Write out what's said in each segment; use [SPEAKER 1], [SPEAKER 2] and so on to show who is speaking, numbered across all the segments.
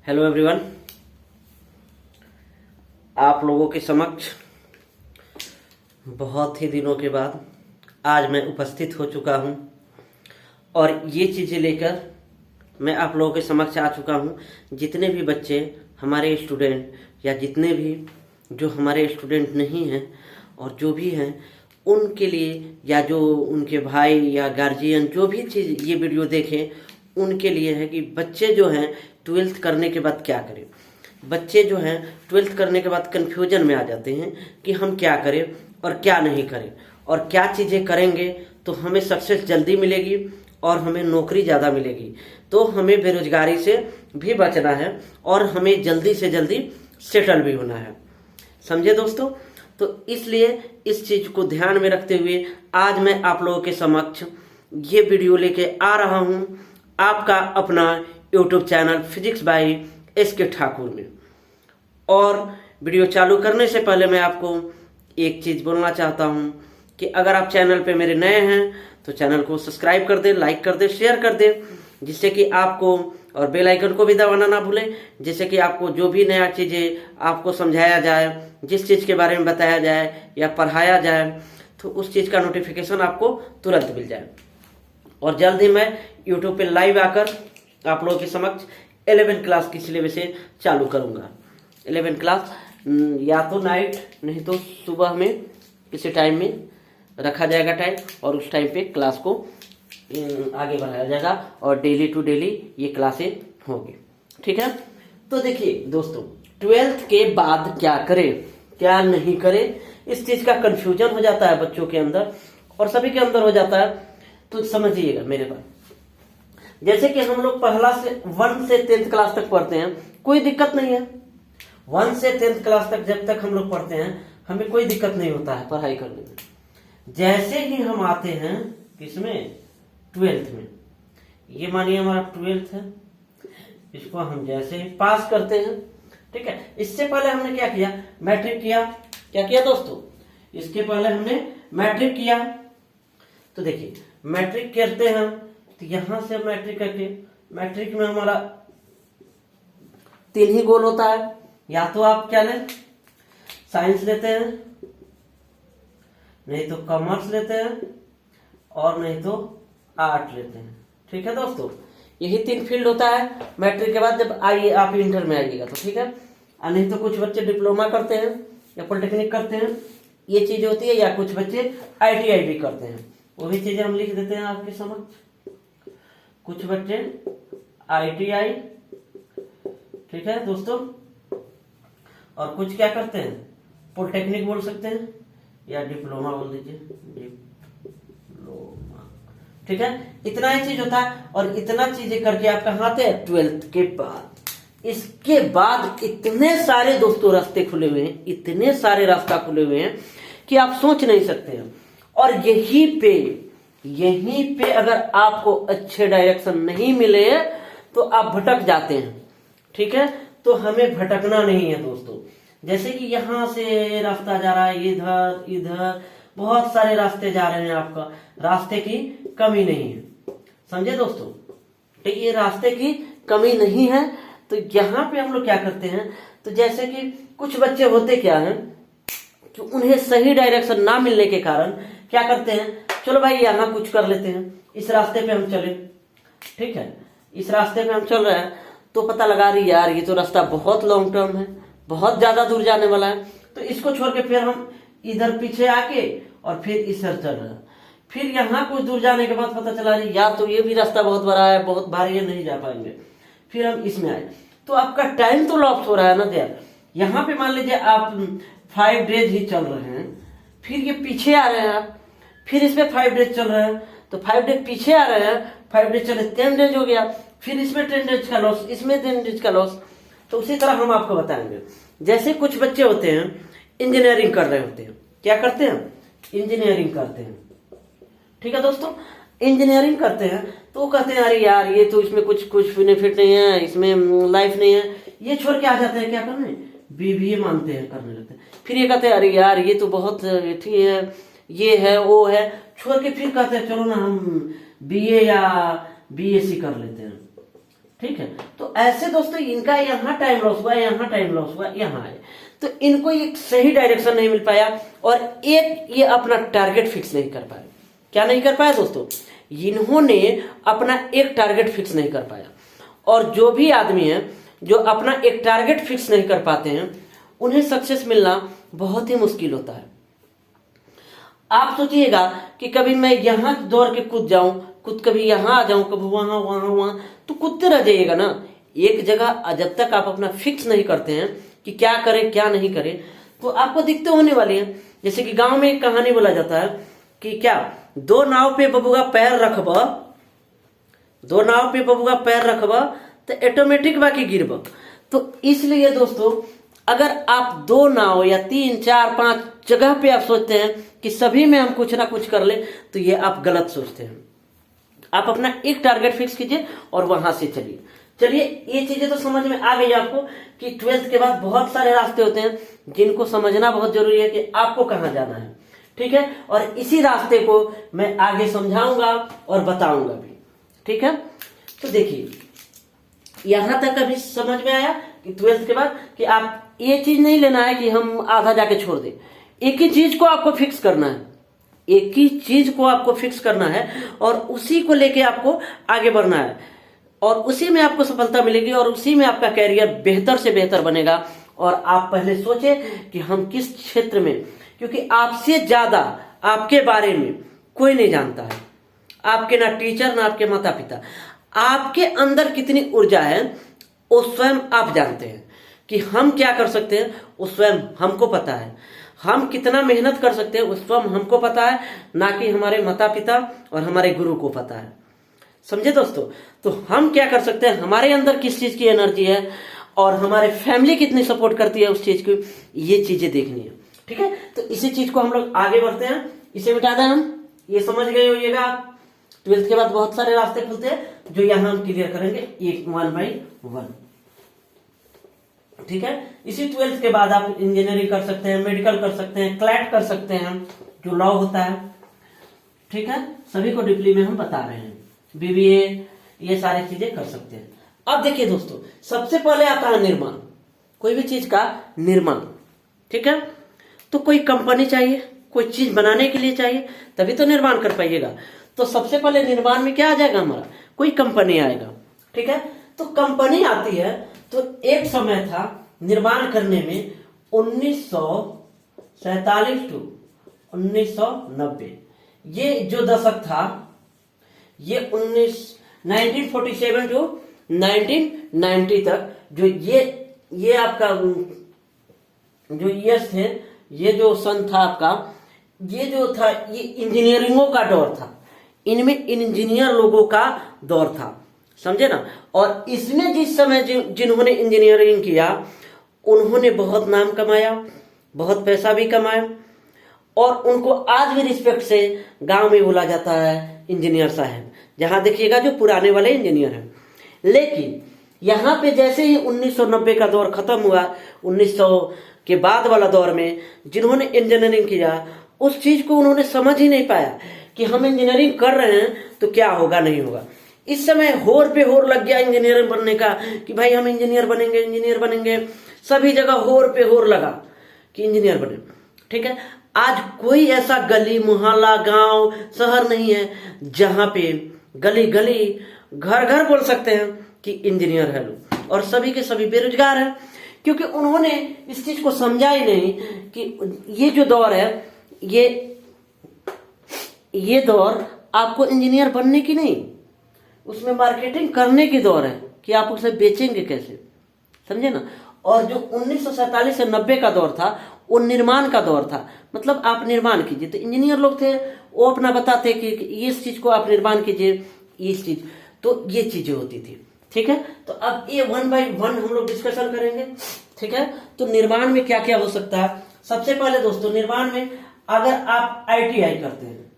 [SPEAKER 1] Hello everyone, आप लोगों के समक्ष बहुत ही दिनों के बाद आज मैं उपस्थित हो चुका हूं और ये चीज़ें लेकर मैं आप लोगों के समक्ष आ चुका हूं। जितने भी बच्चे हमारे स्टूडेंट या जितने भी जो हमारे स्टूडेंट नहीं हैं और जो भी हैं उनके लिए, या जो उनके भाई या गार्जियन जो भी चीज़ ये वीडियो देखें उनके लिए है कि बच्चे जो हैं ट्वेल्थ करने के बाद क्या करें। बच्चे जो हैं ट्वेल्थ करने के बाद कन्फ्यूजन में आ जाते हैं कि हम क्या करें और क्या नहीं करें, और क्या चीज़ें करेंगे तो हमें सक्सेस जल्दी मिलेगी और हमें नौकरी ज़्यादा मिलेगी। तो हमें बेरोजगारी से भी बचना है और हमें जल्दी से जल्दी सेटल भी होना है। समझे दोस्तों? तो इसलिए इस चीज़ को ध्यान में रखते हुए आज मैं आप लोगों के समक्ष ये वीडियो लेके आ रहा हूँ आपका अपना YouTube channel physics by SK Thakur में। और वीडियो चालू करने से पहले मैं आपको एक चीज़ बोलना चाहता हूँ कि अगर आप चैनल पे मेरे नए हैं तो चैनल को सब्सक्राइब कर दें, लाइक कर दें, शेयर कर दें, जिससे कि आपको, और बेल आइकन को भी दबाना ना भूलें, जिससे कि आपको जो भी नया चीज़ें आपको समझाया जाए, जिस चीज़ के बारे में बताया जाए या पढ़ाया जाए तो उस चीज़ का नोटिफिकेशन आपको तुरंत मिल जाए। और जल्द ही मैं यूट्यूब पे लाइव आकर आप लोगों के समक्ष 11 क्लास की सिलेबस से चालू करूँगा। 11 क्लास या तो नाइट नहीं तो सुबह में किसी टाइम में रखा जाएगा टाइम, और उस टाइम पे क्लास को आगे बढ़ाया जाएगा और डेली टू डेली ये क्लासें होंगी। ठीक है? तो देखिए दोस्तों, ट्वेल्थ के बाद क्या करें क्या नहीं करें, इस चीज़ का कंफ्यूजन हो जाता है बच्चों के अंदर और सभी के अंदर हो जाता है। तो समझिएगा मेरे बात, जैसे कि हम लोग पहला से 1 से 10th क्लास तक पढ़ते हैं, कोई दिक्कत नहीं है। 1 से 10th क्लास तक जब तक हम लोग पढ़ते हैं हमें कोई दिक्कत नहीं होता है पढ़ाई करने में। जैसे ही हम आते हैं किसमें, 12th में, ये मानिए हमारा 12th है, इसको हम जैसे ही पास करते हैं, ठीक है। इससे पहले हमने क्या किया, मैट्रिक किया। क्या किया दोस्तों? इसके पहले हमने मैट्रिक किया। तो देखिए मैट्रिक करते हैं तो यहां से मैट्रिक करके, मैट्रिक में हमारा 3 ही गोल होता है। या तो आप क्या लें, साइंस लेते हैं, नहीं तो कॉमर्स लेते हैं, और नहीं तो आर्ट लेते हैं। ठीक है दोस्तों, यही 3 फील्ड होता है मैट्रिक के बाद। जब आइए आप इंटर में आइएगा तो ठीक है, और नहीं तो कुछ बच्चे डिप्लोमा करते हैं या पॉलिटेक्निक करते हैं, ये चीज होती है, या कुछ बच्चे ITI भी करते हैं। वही चीजें हम लिख देते हैं आपके समक्ष। कुछ बच्चे ITI, ठीक है दोस्तों, और कुछ क्या करते हैं, पॉलिटेक्निक बोल सकते हैं या डिप्लोमा बोल दीजिए, डिप्लोमा। ठीक है, इतना ही चीज होता है। और इतना चीजें करके आप कहाँ आते हैं, 12th के बाद। इसके बाद इतने सारे दोस्तों रास्ते खुले हुए हैं, इतने सारे रास्ता खुले हुए हैं कि आप सोच नहीं सकते हैं। और यहीं पे अगर आपको अच्छे डायरेक्शन नहीं मिले तो आप भटक जाते हैं। ठीक है, तो हमें भटकना नहीं है दोस्तों। जैसे कि यहां से रास्ता जा रहा है, इधर इधर बहुत सारे रास्ते जा रहे हैं, आपका रास्ते की कमी नहीं है। समझे दोस्तों? तो ये रास्ते की कमी नहीं है। तो यहाँ पे हम लोग क्या करते हैं, तो जैसे कि कुछ बच्चे होते क्या हैं कि उन्हें सही डायरेक्शन ना मिलने के कारण क्या करते हैं, चलो भाई यहाँ कुछ कर लेते हैं, इस रास्ते पे हम चले। ठीक है, इस रास्ते पे हम चल रहे हैं तो पता लगा रही यार ये तो रास्ता बहुत लॉन्ग टर्म है, बहुत ज्यादा दूर जाने वाला है, तो इसको छोड़ के फिर हम इधर पीछे आके और फिर इधर चल रहे हैं। फिर यहाँ कुछ दूर जाने के बाद पता चला रही यार तो ये भी रास्ता बहुत बड़ा है, बहुत भारी है, नहीं जा पाएंगे, फिर हम इसमें आए। तो आपका टाइम तो लॉस हो रहा है ना यार। यहाँ पे मान लीजिए आप 5 डेज ही चल रहे हैं, फिर ये पीछे आ रहे हैं आप, फिर इसमें 5 डेज चल रहे हैं, तो 5 डेज पीछे आ रहे हैं, 5 डेज चले 10 डेज हो गया, फिर इसमें 10 डेज का लॉस, इसमें 10 डेज का लॉस। तो उसी तरह हम आपको बताएंगे। जैसे कुछ बच्चे होते हैं इंजीनियरिंग कर रहे होते हैं, क्या करते हैं, इंजीनियरिंग करते हैं। ठीक है दोस्तों, इंजीनियरिंग करते हैं तो कहते हैं अरे यार ये तो इसमें कुछ बेनिफिट नहीं है, इसमें लाइफ नहीं है, ये छोड़ के आ जाते हैं क्या करने, BBA मानते हैं, करने लगते हैं। फिर ये कहते हैं अरे यार ये तो बहुत ठीक है, ये है वो है, छोड़ के फिर कहते हैं चलो ना हम BA या BSc कर लेते हैं। ठीक है। तो ऐसे दोस्तों इनका यहाँ टाइम लॉस हुआ, यहाँ टाइम लॉस हुआ, यहाँ है, तो इनको एक सही डायरेक्शन नहीं मिल पाया और एक ये अपना टारगेट फिक्स नहीं कर पाए। क्या नहीं कर पाया दोस्तों? इन्होंने अपना एक टारगेट फिक्स नहीं कर पाया। और जो भी आदमी है जो अपना एक टारगेट फिक्स नहीं कर पाते हैं उन्हें सक्सेस मिलना बहुत ही मुश्किल होता है। आप सोचिएगा कि कभी मैं यहां दौड़ के कूद जाऊं, कभी यहां आ जाऊं, कभी वहां वहां वहां, तो कूदते रह जाइएगा ना एक जगह। जब तक आप अपना फिक्स नहीं करते हैं कि क्या करें क्या नहीं करें, तो आपको दिक्कतें होने वाली है। जैसे कि गांव में एक कहानी बोला जाता है कि क्या दो नाव पे बबुआ पैर रखबा, दो नाव पे बबुआ पैर रखबा तो ऑटोमेटिक बाकी गिरब। तो इसलिए दोस्तों अगर आप दो नाव या 3, 4, 5 जगह पे आप सोचते हैं कि सभी में हम कुछ ना कुछ कर ले, तो ये आप गलत सोचते हैं। आप अपना एक टारगेट फिक्स कीजिए और वहां से चलिए। चलिए ये चीजें तो समझ में आ गई आपको कि 12th के बाद बहुत सारे रास्ते होते हैं जिनको समझना बहुत जरूरी है कि आपको कहां जाना है, ठीक है। और इसी रास्ते को मैं आगे समझाऊंगा और बताऊंगा भी, ठीक है। तो देखिए यहां तक अभी समझ में आया कि 12th के बाद कि आप ये चीज नहीं लेना है कि हम आधा जाके छोड़ दें। एक ही चीज को आपको फिक्स करना है, एक ही चीज को आपको फिक्स करना है और उसी को लेके आपको आगे बढ़ना है और उसी में आपको सफलता मिलेगी और उसी में आपका कैरियर बेहतर से बेहतर बनेगा। और आप पहले सोचे कि हम किस क्षेत्र में, क्योंकि आपसे ज्यादा आपके बारे में कोई नहीं जानता है, आपके ना टीचर ना आपके माता पिता। आपके अंदर कितनी ऊर्जा है वो स्वयं आप जानते हैं कि हम क्या कर सकते हैं, वो स्वयं हमको पता है। हम कितना मेहनत कर सकते हैं उस स्वयं हमको पता है, ना कि हमारे माता पिता और हमारे गुरु को पता है। समझे दोस्तों? तो हम क्या कर सकते हैं, हमारे अंदर किस चीज की एनर्जी है और हमारे फैमिली कितनी सपोर्ट करती है उस चीज की, ये चीजें देखनी है, ठीक है। तो इसी चीज को हम लोग आगे बढ़ते हैं, इसे मिटा दें हम। ये समझ गए होइएगा आप। 12th के बाद बहुत सारे रास्ते खुलते हैं जो यहां हम क्लियर करेंगे एक 1 by 1, ठीक है। इसी 12th के बाद आप इंजीनियरिंग कर सकते हैं, मेडिकल कर सकते हैं, क्लैट कर सकते हैं जो लॉ होता है, ठीक है। सभी को डीपली में हम बता रहे हैं, बीबीए, ये सारी चीजें कर सकते हैं। अब देखिए दोस्तों सबसे पहले आता है निर्माण, कोई भी चीज का निर्माण, ठीक है। तो कोई कंपनी चाहिए, कोई चीज बनाने के लिए चाहिए, तभी तो निर्माण कर पाइएगा। तो सबसे पहले निर्माण में क्या आ जाएगा हमारा, कोई कंपनी आएगा, ठीक है। तो कंपनी आती है तो एक समय था निर्माण करने में 1947 टू 1990, ये जो दशक था ये 1947 टू 1990 तक जो ये आपका जो ईयर्स थे, ये जो सन था आपका, ये जो था ये इंजीनियरिंगों का दौर था, इनमें इंजीनियर लोगों का दौर था, समझे ना। और इसमें जिस समय जिन्होंने इंजीनियरिंग किया उन्होंने बहुत नाम कमाया, बहुत पैसा भी कमाया और उनको आज भी रिस्पेक्ट से गांव में बोला जाता है इंजीनियर साहब, जहां देखिएगा जो पुराने वाले इंजीनियर हैं। लेकिन यहाँ पे जैसे ही 1990 का दौर खत्म हुआ, 1900 के बाद वाला दौर में जिन्होंने इंजीनियरिंग किया उस चीज को उन्होंने समझ ही नहीं पाया कि हम इंजीनियरिंग कर रहे हैं तो क्या होगा नहीं होगा। इस समय होर पे होर लग गया इंजीनियर बनने का कि भाई हम इंजीनियर बनेंगे, इंजीनियर बनेंगे, सभी जगह होर पे होर लगा कि इंजीनियर बने, ठीक है। आज कोई ऐसा गली मोहल्ला गांव शहर नहीं है जहां पे गली गली घर घर बोल सकते हैं कि इंजीनियर है लोग, और सभी के सभी बेरोजगार हैं क्योंकि उन्होंने इस चीज को समझा ही नहीं कि ये जो दौर है ये दौर आपको इंजीनियर बनने की नहीं, उसमें मार्केटिंग करने की दौर है कि आप उसे बेचेंगे कैसे, समझे ना। और जो 1947 से 90 का दौर था वो निर्माण का दौर था, मतलब आप निर्माण कीजिए। तो इंजीनियर लोग थे वो अपना बताते कि इस चीज को आप निर्माण कीजिए, इस चीज, तो ये चीजें होती थी, ठीक है। तो अब ये 1 by 1 हम लोग डिस्कशन करेंगे, ठीक है। तो निर्माण में क्या क्या हो सकता है। सबसे पहले दोस्तों निर्माण में अगर आप ITI करते हैं,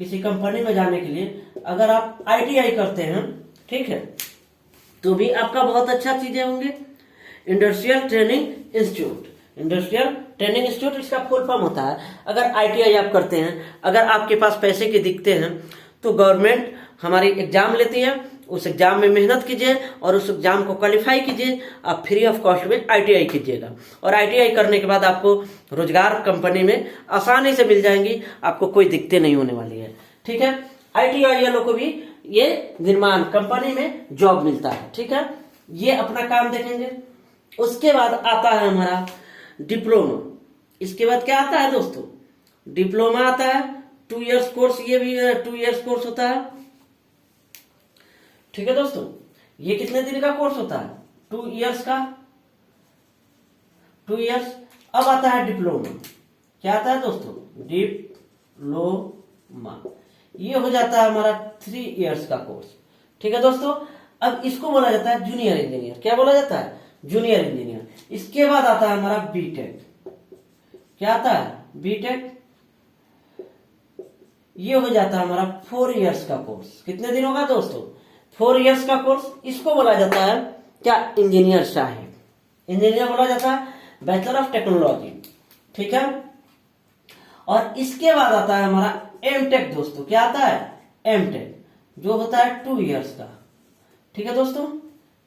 [SPEAKER 1] किसी कंपनी में जाने के लिए अगर आप ITI करते हैं, ठीक है, तो भी आपका बहुत अच्छा चीजें होंगे। Industrial training institute, industrial training institute इसका फुल फॉर्म होता है। अगर ITI आप करते हैं, अगर आपके पास पैसे के दिखते हैं तो गवर्नमेंट हमारी एग्जाम लेती है उस एग्जाम में मेहनत कीजिए और उस एग्जाम को क्वालिफाई कीजिए। आप फ्री ऑफ कॉस्ट में ITI कीजिएगा और ITI करने के बाद आपको रोजगार कंपनी में आसानी से मिल जाएंगी, आपको कोई दिक्कतें नहीं होने वाली है। ठीक है, ITI वालों को भी ये निर्माण कंपनी में जॉब मिलता है। ठीक है, ये अपना काम देखेंगे। उसके बाद आता है हमारा डिप्लोमा। इसके बाद क्या आता है दोस्तों? डिप्लोमा आता है, 2 इयर्स कोर्स, ये भी 2 इयर्स कोर्स होता है। ठीक है दोस्तों, ये कितने दिन का कोर्स होता है? 2 इयर्स का, 2 इयर्स। अब आता है डिप्लोमा। क्या आता है दोस्तों? डिप्लोमा। ये हो जाता है हमारा 3 इयर्स का कोर्स। ठीक है दोस्तों, अब इसको बोला जाता है जूनियर इंजीनियर। क्या बोला जाता है? Junior engineer. इसके बाद आता है हमारा बीटेक। क्या आता है? बीटेक। ये हो जाता है हमारा 4 इयर्स का कोर्स। कितने दिन होगा दोस्तों? 4 इयर्स का कोर्स। इसको बोला जाता है क्या? इंजीनियर साहिब। इंजीनियर बोला जाता है, बैचलर ऑफ टेक्नोलॉजी। ठीक है, और इसके बाद आता है हमारा एमटेक दोस्तों। क्या आता है? एमटेक, जो होता है 2 इयर्स का। ठीक है दोस्तों,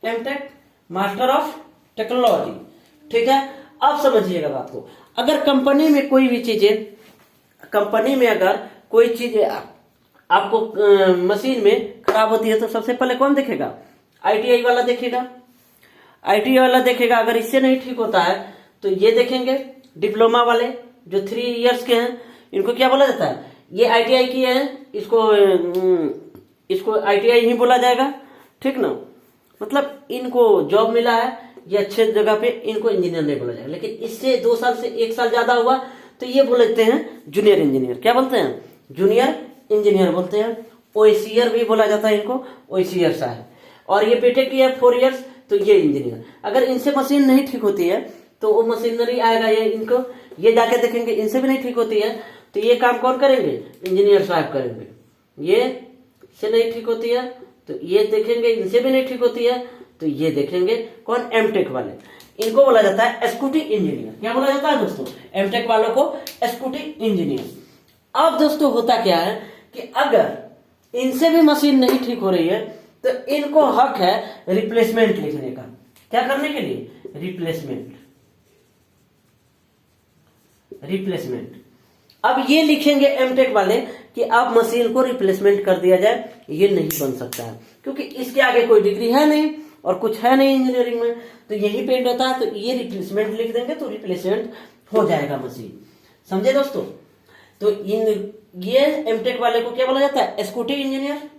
[SPEAKER 1] एमटेक मास्टर ऑफ टेक्नोलॉजी। ठीक है, अब समझिएगा बात को। अगर कंपनी में कोई भी चीजें, कंपनी में अगर कोई चीज आपको मशीन में खराब होती है तो सबसे पहले कौन देखेगा? ITI वाला देखेगा। ITI वाला देखेगा। अगर इससे नहीं ठीक होता है तो ये देखेंगे डिप्लोमा वाले जो 3 इयर्स के हैं। इनको क्या बोला जाता है? ये ITI किए हैं, इसको ITI ही बोला जाएगा। ठीक ना, मतलब इनको जॉब मिला है, ये अच्छे जगह पे, इनको इंजीनियर नहीं बोला जाएगा। लेकिन इससे 2 साल से 1 साल ज्यादा हुआ तो ये बोलते हैं जूनियर इंजीनियर। क्या बोलते हैं? जूनियर इंजीनियर बोलते हैं। ओएसीयर भी बोला जाता है इनको, ओएसीयर साहब। और ये बीटेक की है 4 इयर्स, तो ये इंजीनियर। अगर इनसे मशीन नहीं ठीक होती है तो वो मशीनरी आएगा, ये इनको ये जाके देखेंगे। इनसे भी नहीं ठीक होती है तो ये काम कौन करेंगे? इंजीनियर साहब करेंगे। ये से नहीं ठीक होती है तो ये देखेंगे। इनसे भी नहीं ठीक होती है तो ये देखेंगे कौन? एमटेक वाले। इनको बोला जाता है स्कूटी इंजीनियर। क्या बोला जाता है दोस्तों? एमटेक वालों को स्कूटी इंजीनियर। अब दोस्तों होता क्या है कि अगर इनसे भी मशीन नहीं ठीक हो रही है तो इनको हक है रिप्लेसमेंट लिखने का। क्या करने के लिए? रिप्लेसमेंट। रिप्लेसमेंट। अब ये लिखेंगे एमटेक वाले कि आप मशीन को रिप्लेसमेंट कर दिया जाए। ये नहीं बन सकता है क्योंकि इसके आगे कोई डिग्री है नहीं और कुछ है नहीं इंजीनियरिंग में, तो यही पेंड होता है। तो ये रिप्लेसमेंट लिख देंगे तो रिप्लेसमेंट हो जाएगा मशीन। समझे दोस्तों? तो ये एमटेक वाले को क्या बोला जाता है? Scooty engineer.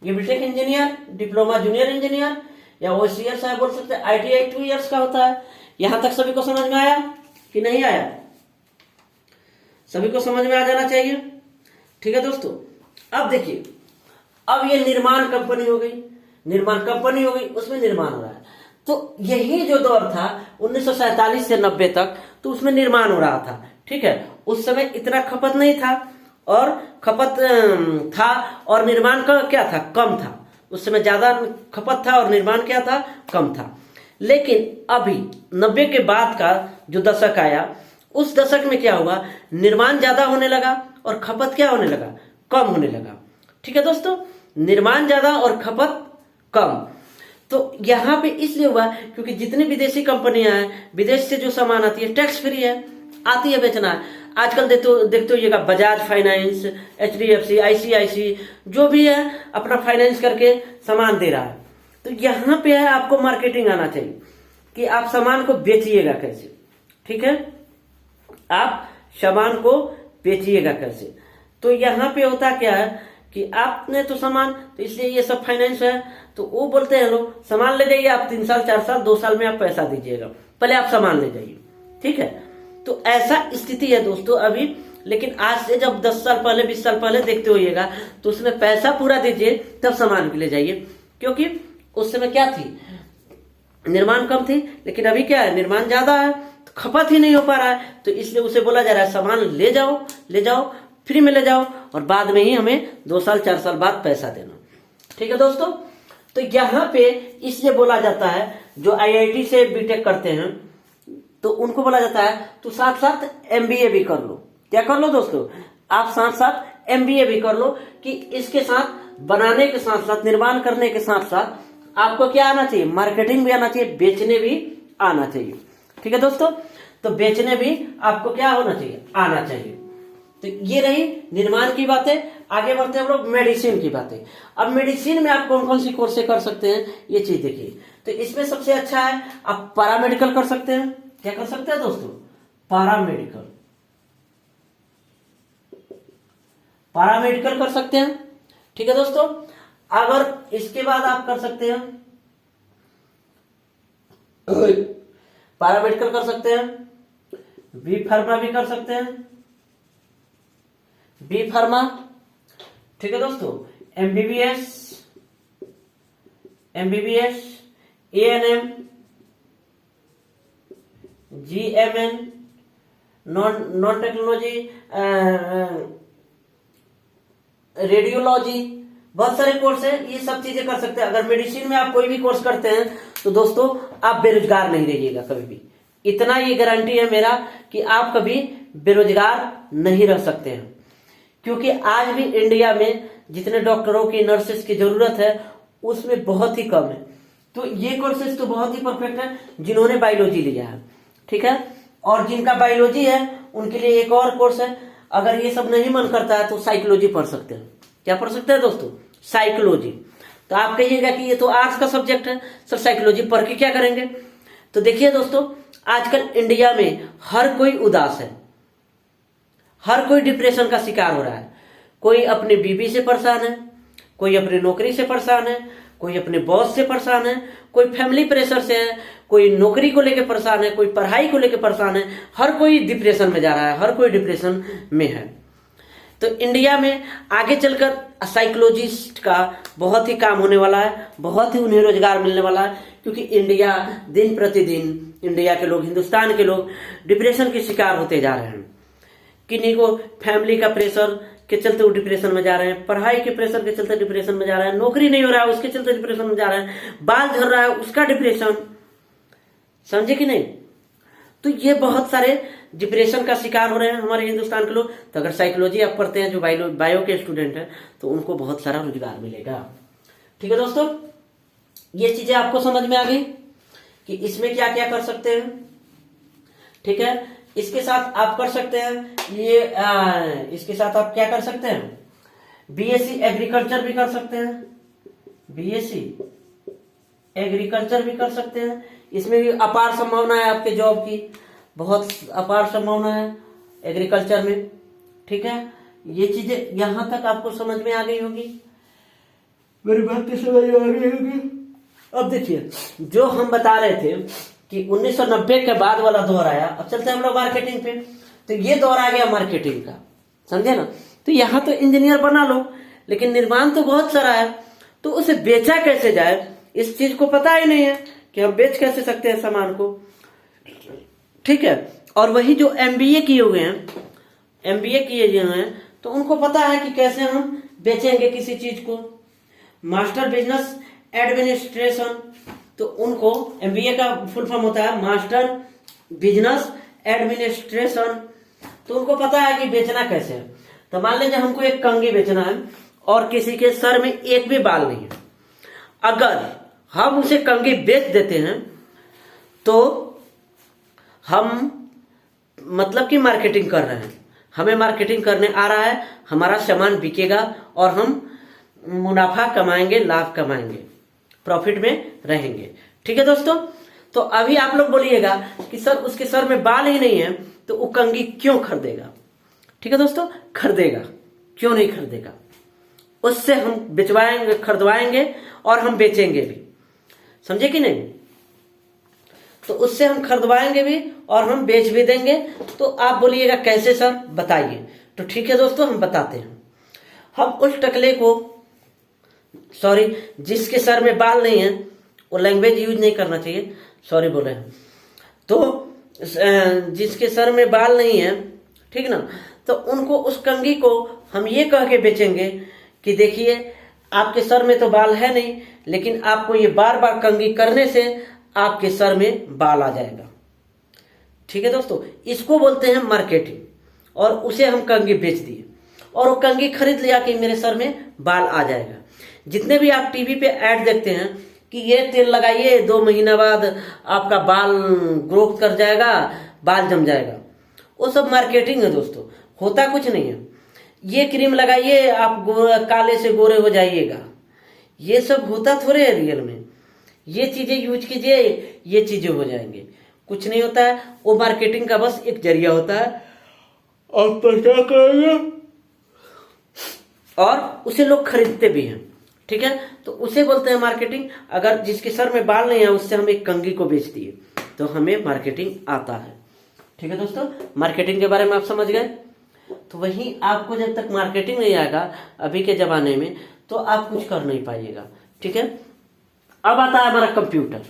[SPEAKER 1] ये BTech engineer, diploma junior engineer, या ओसीआर साहब बोल सकते हैं। ITI 2 इयर्स का होता है। यहां तक सभी को समझ में आया कि नहीं आया? सभी को समझ में आ जाना चाहिए। ठीक है दोस्तों, अब देखिए, अब ये निर्माण कंपनी हो गई। निर्माण कंपनी हो गई, उसमें निर्माण हो रहा है। तो यही जो दौर था 1947 से 90 तक, तो उसमें निर्माण हो रहा था। ठीक है, उस समय इतना खपत नहीं था और खपत था और निर्माण का क्या था? कम था। उस समय ज्यादा खपत था और निर्माण क्या था? कम था। लेकिन अभी 90 के बाद का जो दशक आया, उस दशक में क्या हुआ? निर्माण ज्यादा होने लगा और खपत क्या होने लगा? कम होने लगा। ठीक है दोस्तों, निर्माण ज्यादा और खपत कम। तो यहाँ पे इसलिए हुआ क्योंकि जितनी विदेशी कंपनियां हैं, विदेश से जो सामान आती है टैक्स फ्री है, आती है बेचना है। आजकल देखते होइएगा बजाज फाइनेंस, HDFC, ICICI जो भी है अपना फाइनेंस करके सामान दे रहा है। तो यहाँ पे है आपको मार्केटिंग आना चाहिए कि आप सामान को बेचिएगा कैसे। ठीक है, आप सामान को बेचिएगा कैसे। तो यहाँ पे होता क्या है कि आपने तो सामान, तो इसलिए ये सब फाइनेंस है। तो वो बोलते हैं लोग सामान ले जाइए, आप 3 साल 4 साल 2 साल में आप पैसा दीजिएगा, पहले आप सामान ले जाइए। ठीक है, तो ऐसा स्थिति है दोस्तों अभी। लेकिन आज से जब 10 साल पहले 20 साल पहले देखते होइएगा तो उसमें पैसा पूरा दीजिए तब सामान के ले जाइए, क्योंकि उस समय क्या थी? निर्माण कम थी। लेकिन अभी क्या है? निर्माण ज्यादा है, तो खपत ही नहीं हो पा रहा है। तो इसलिए उसे बोला जा रहा है सामान ले जाओ, फ्री में ले जाओ और बाद में ही हमें 2 साल 4 साल बाद पैसा देना। ठीक है दोस्तों, तो यहाँ पे इसलिए बोला जाता है जो IIT से बीटेक करते हैं तो उनको बोला जाता है तो साथ साथ MBA भी कर लो। क्या कर लो दोस्तों? आप साथ साथ MBA भी कर लो कि इसके साथ बनाने के साथ साथ, निर्माण करने के साथ साथ आपको क्या आना चाहिए, मार्केटिंग भी आना चाहिए, बेचने भी आना चाहिए। ठीक है दोस्तों, तो बेचने भी आपको क्या होना चाहिए, आना चाहिए। तो ये रही निर्माण की बातें। आगे बढ़ते हैं हम लोग मेडिसिन की बातें। अब मेडिसिन में आप कौन कौन सी कोर्स कर सकते हैं, ये चीज देखिए। तो इसमें सबसे अच्छा है आप पैरामेडिकल कर सकते हैं। क्या कर सकते हैं दोस्तों, पैरामेडिकल, पैरामेडिकल कर सकते हैं। ठीक है दोस्तों, अगर इसके बाद आप कर सकते हैं पैरामेडिकल कर सकते हैं, बी फार्मा भी कर सकते हैं, बी फार्मा। ठीक है दोस्तों, MBBS, MBBS, ANM, GMN, non technology, radiology, बहुत सारे कोर्स हैं, ये सब चीजें कर सकते हैं। अगर मेडिसिन में आप कोई भी कोर्स करते हैं तो दोस्तों आप बेरोजगार नहीं रहिएगा कभी भी। इतना ये गारंटी है मेरा कि आप कभी बेरोजगार नहीं रह सकते हैं, क्योंकि आज भी इंडिया में जितने डॉक्टरों की, नर्सेस की जरूरत है उसमें बहुत ही कम है। तो ये कोर्सेज तो बहुत ही परफेक्ट है जिन्होंने बायोलॉजी लिया है। ठीक है, और जिनका बायोलॉजी है उनके लिए एक और कोर्स है। अगर ये सब नहीं मन करता है तो साइकोलॉजी पढ़ सकते हैं। क्या पढ़ सकते हैं दोस्तों, साइकोलॉजी। तो आप कहिएगा कि ये तो आर्ट्स का सब्जेक्ट है सर, साइकोलॉजी पढ़ के क्या करेंगे। तो देखिए दोस्तों, आजकल इंडिया में हर कोई उदास है, हर कोई डिप्रेशन का शिकार हो रहा है। कोई अपनी बीवी से परेशान है, कोई अपनी नौकरी से परेशान है, कोई अपने बॉस से परेशान है, कोई फैमिली प्रेशर से है, कोई नौकरी को लेकर परेशान है, कोई पढ़ाई को लेकर परेशान है। हर कोई डिप्रेशन में जा रहा है, हर कोई डिप्रेशन में है। तो इंडिया में आगे चलकर साइकोलॉजिस्ट का बहुत ही काम होने वाला है, बहुत ही उन्हें रोजगार मिलने वाला है, क्योंकि इंडिया दिन प्रतिदिन, इंडिया के लोग, हिंदुस्तान के लोग डिप्रेशन के शिकार होते जा रहे हैं। किन्हीं को फैमिली का प्रेशर के चलते वो डिप्रेशन में जा रहे हैं, पढ़ाई के प्रेशर के चलते डिप्रेशन में जा रहे हैं, नौकरी नहीं हो रहा है उसके चलते डिप्रेशन में जा रहे हैं, बाल झड़ रहा है उसका डिप्रेशन, समझे कि नहीं। तो ये बहुत सारे डिप्रेशन का शिकार हो रहे हैं हमारे हिंदुस्तान के लोग। तो अगर साइकोलॉजी आप पढ़ते हैं, जो बायो के स्टूडेंट हैं, तो उनको बहुत सारा रोजगार मिलेगा। ठीक है दोस्तों, ये चीजें आपको समझ में आ गई कि इसमें क्या क्या कर सकते हैं। ठीक है, इसके साथ आप कर सकते हैं ये इसके साथ आप क्या कर सकते हैं, बीएससी एग्रीकल्चर भी कर सकते हैं, बीएससी एग्रीकल्चर भी कर सकते हैं। इसमें भी अपार संभावना है आपके जॉब की, बहुत अपार संभावना है एग्रीकल्चर में। ठीक है, ये चीजें यहां तक आपको समझ में आ गई होगी, मेरी बात तो समझ में आ गई होगी। अब देखिए, जो हम बता रहे थे कि 1990 के बाद वाला दौर आया, अब चलते हैं हम लोग मार्केटिंग पे। तो ये दौर आ गया मार्केटिंग का, समझे ना। तो यहाँ तो इंजीनियर बना लो, लेकिन निर्माण तो बहुत सारा है, तो उसे बेचा कैसे जाए इस चीज को पता ही नहीं है कि हम बेच कैसे सकते हैं सामान को। ठीक है, और वही जो एमबीए किए हुए हैं, एमबीए किए हुए हैं, तो उनको पता है कि कैसे हम बेचेंगे किसी चीज को। मास्टर बिजनेस एडमिनिस्ट्रेशन, तो उनको एमबीए का फुल फॉर्म होता है मास्टर बिजनेस एडमिनिस्ट्रेशन। तो उनको पता है कि बेचना कैसे है। तो मान लीजिए हमको एक कंघी बेचना है और किसी के सर में एक भी बाल नहीं है, अगर हम उसे कंघी बेच देते हैं तो हम मतलब कि मार्केटिंग कर रहे हैं, हमें मार्केटिंग करने आ रहा है, हमारा सामान बिकेगा और हम मुनाफा कमाएंगे, लाभ कमाएंगे, प्रॉफिट में रहेंगे। ठीक है दोस्तों, तो अभी आप लोग बोलिएगा कि सर उसके सर में बाल ही नहीं है तो वो कंघी क्यों खरीदेगा। ठीक है दोस्तों, खरीदेगा, क्यों नहीं खरीदेगा, उससे हम बिचवाएंगे, खरीदवाएंगे और हम बेचेंगे भी, समझे कि नहीं। तो उससे हम खरीदवाएंगे भी और हम बेच भी देंगे। तो आप बोलिएगा कैसे सर, बताइए। तो ठीक है दोस्तों, हम बताते हैं। हम उस टकले को, सॉरी, जिसके सर में बाल नहीं है, वो लैंग्वेज यूज नहीं करना चाहिए, सॉरी बोले हैं, तो जिसके सर में बाल नहीं है, ठीक ना, तो उनको उस कंघी को हम ये कह के बेचेंगे कि देखिए आपके सर में तो बाल है नहीं, लेकिन आपको ये बार बार कंघी करने से आपके सर में बाल आ जाएगा। ठीक है दोस्तों, इसको बोलते हैं मार्केटिंग। और उसे हम कंघी बेच दिए और वो कंघी खरीद लिया कि मेरे सर में बाल आ जाएगा। जितने भी आप टीवी पे ऐड देखते हैं कि ये तेल लगाइए 2 महीना बाद आपका बाल ग्रोथ कर जाएगा, बाल जम जाएगा, वो सब मार्केटिंग है दोस्तों, होता कुछ नहीं है। ये क्रीम लगाइए आप काले से गोरे हो जाइएगा, ये सब होता थोड़े है रियल में। ये चीजें यूज कीजिए, ये चीजें हो जाएंगे, कुछ नहीं होता है। वो मार्केटिंग का बस एक जरिया होता है, आप पर क्या करेंगे, और उसे लोग खरीदते भी हैं, ठीक है। तो उसे बोलते हैं मार्केटिंग। अगर जिसके सर में बाल नहीं है उससे हम एक कंघी को बेच दिए तो हमें मार्केटिंग आता है, ठीक है दोस्तों। मार्केटिंग के बारे में आप समझ गए। तो वहीं आपको जब तक मार्केटिंग नहीं आएगा अभी के जमाने में तो आप कुछ कर नहीं पाइएगा, ठीक है। अब आता है हमारा कंप्यूटर,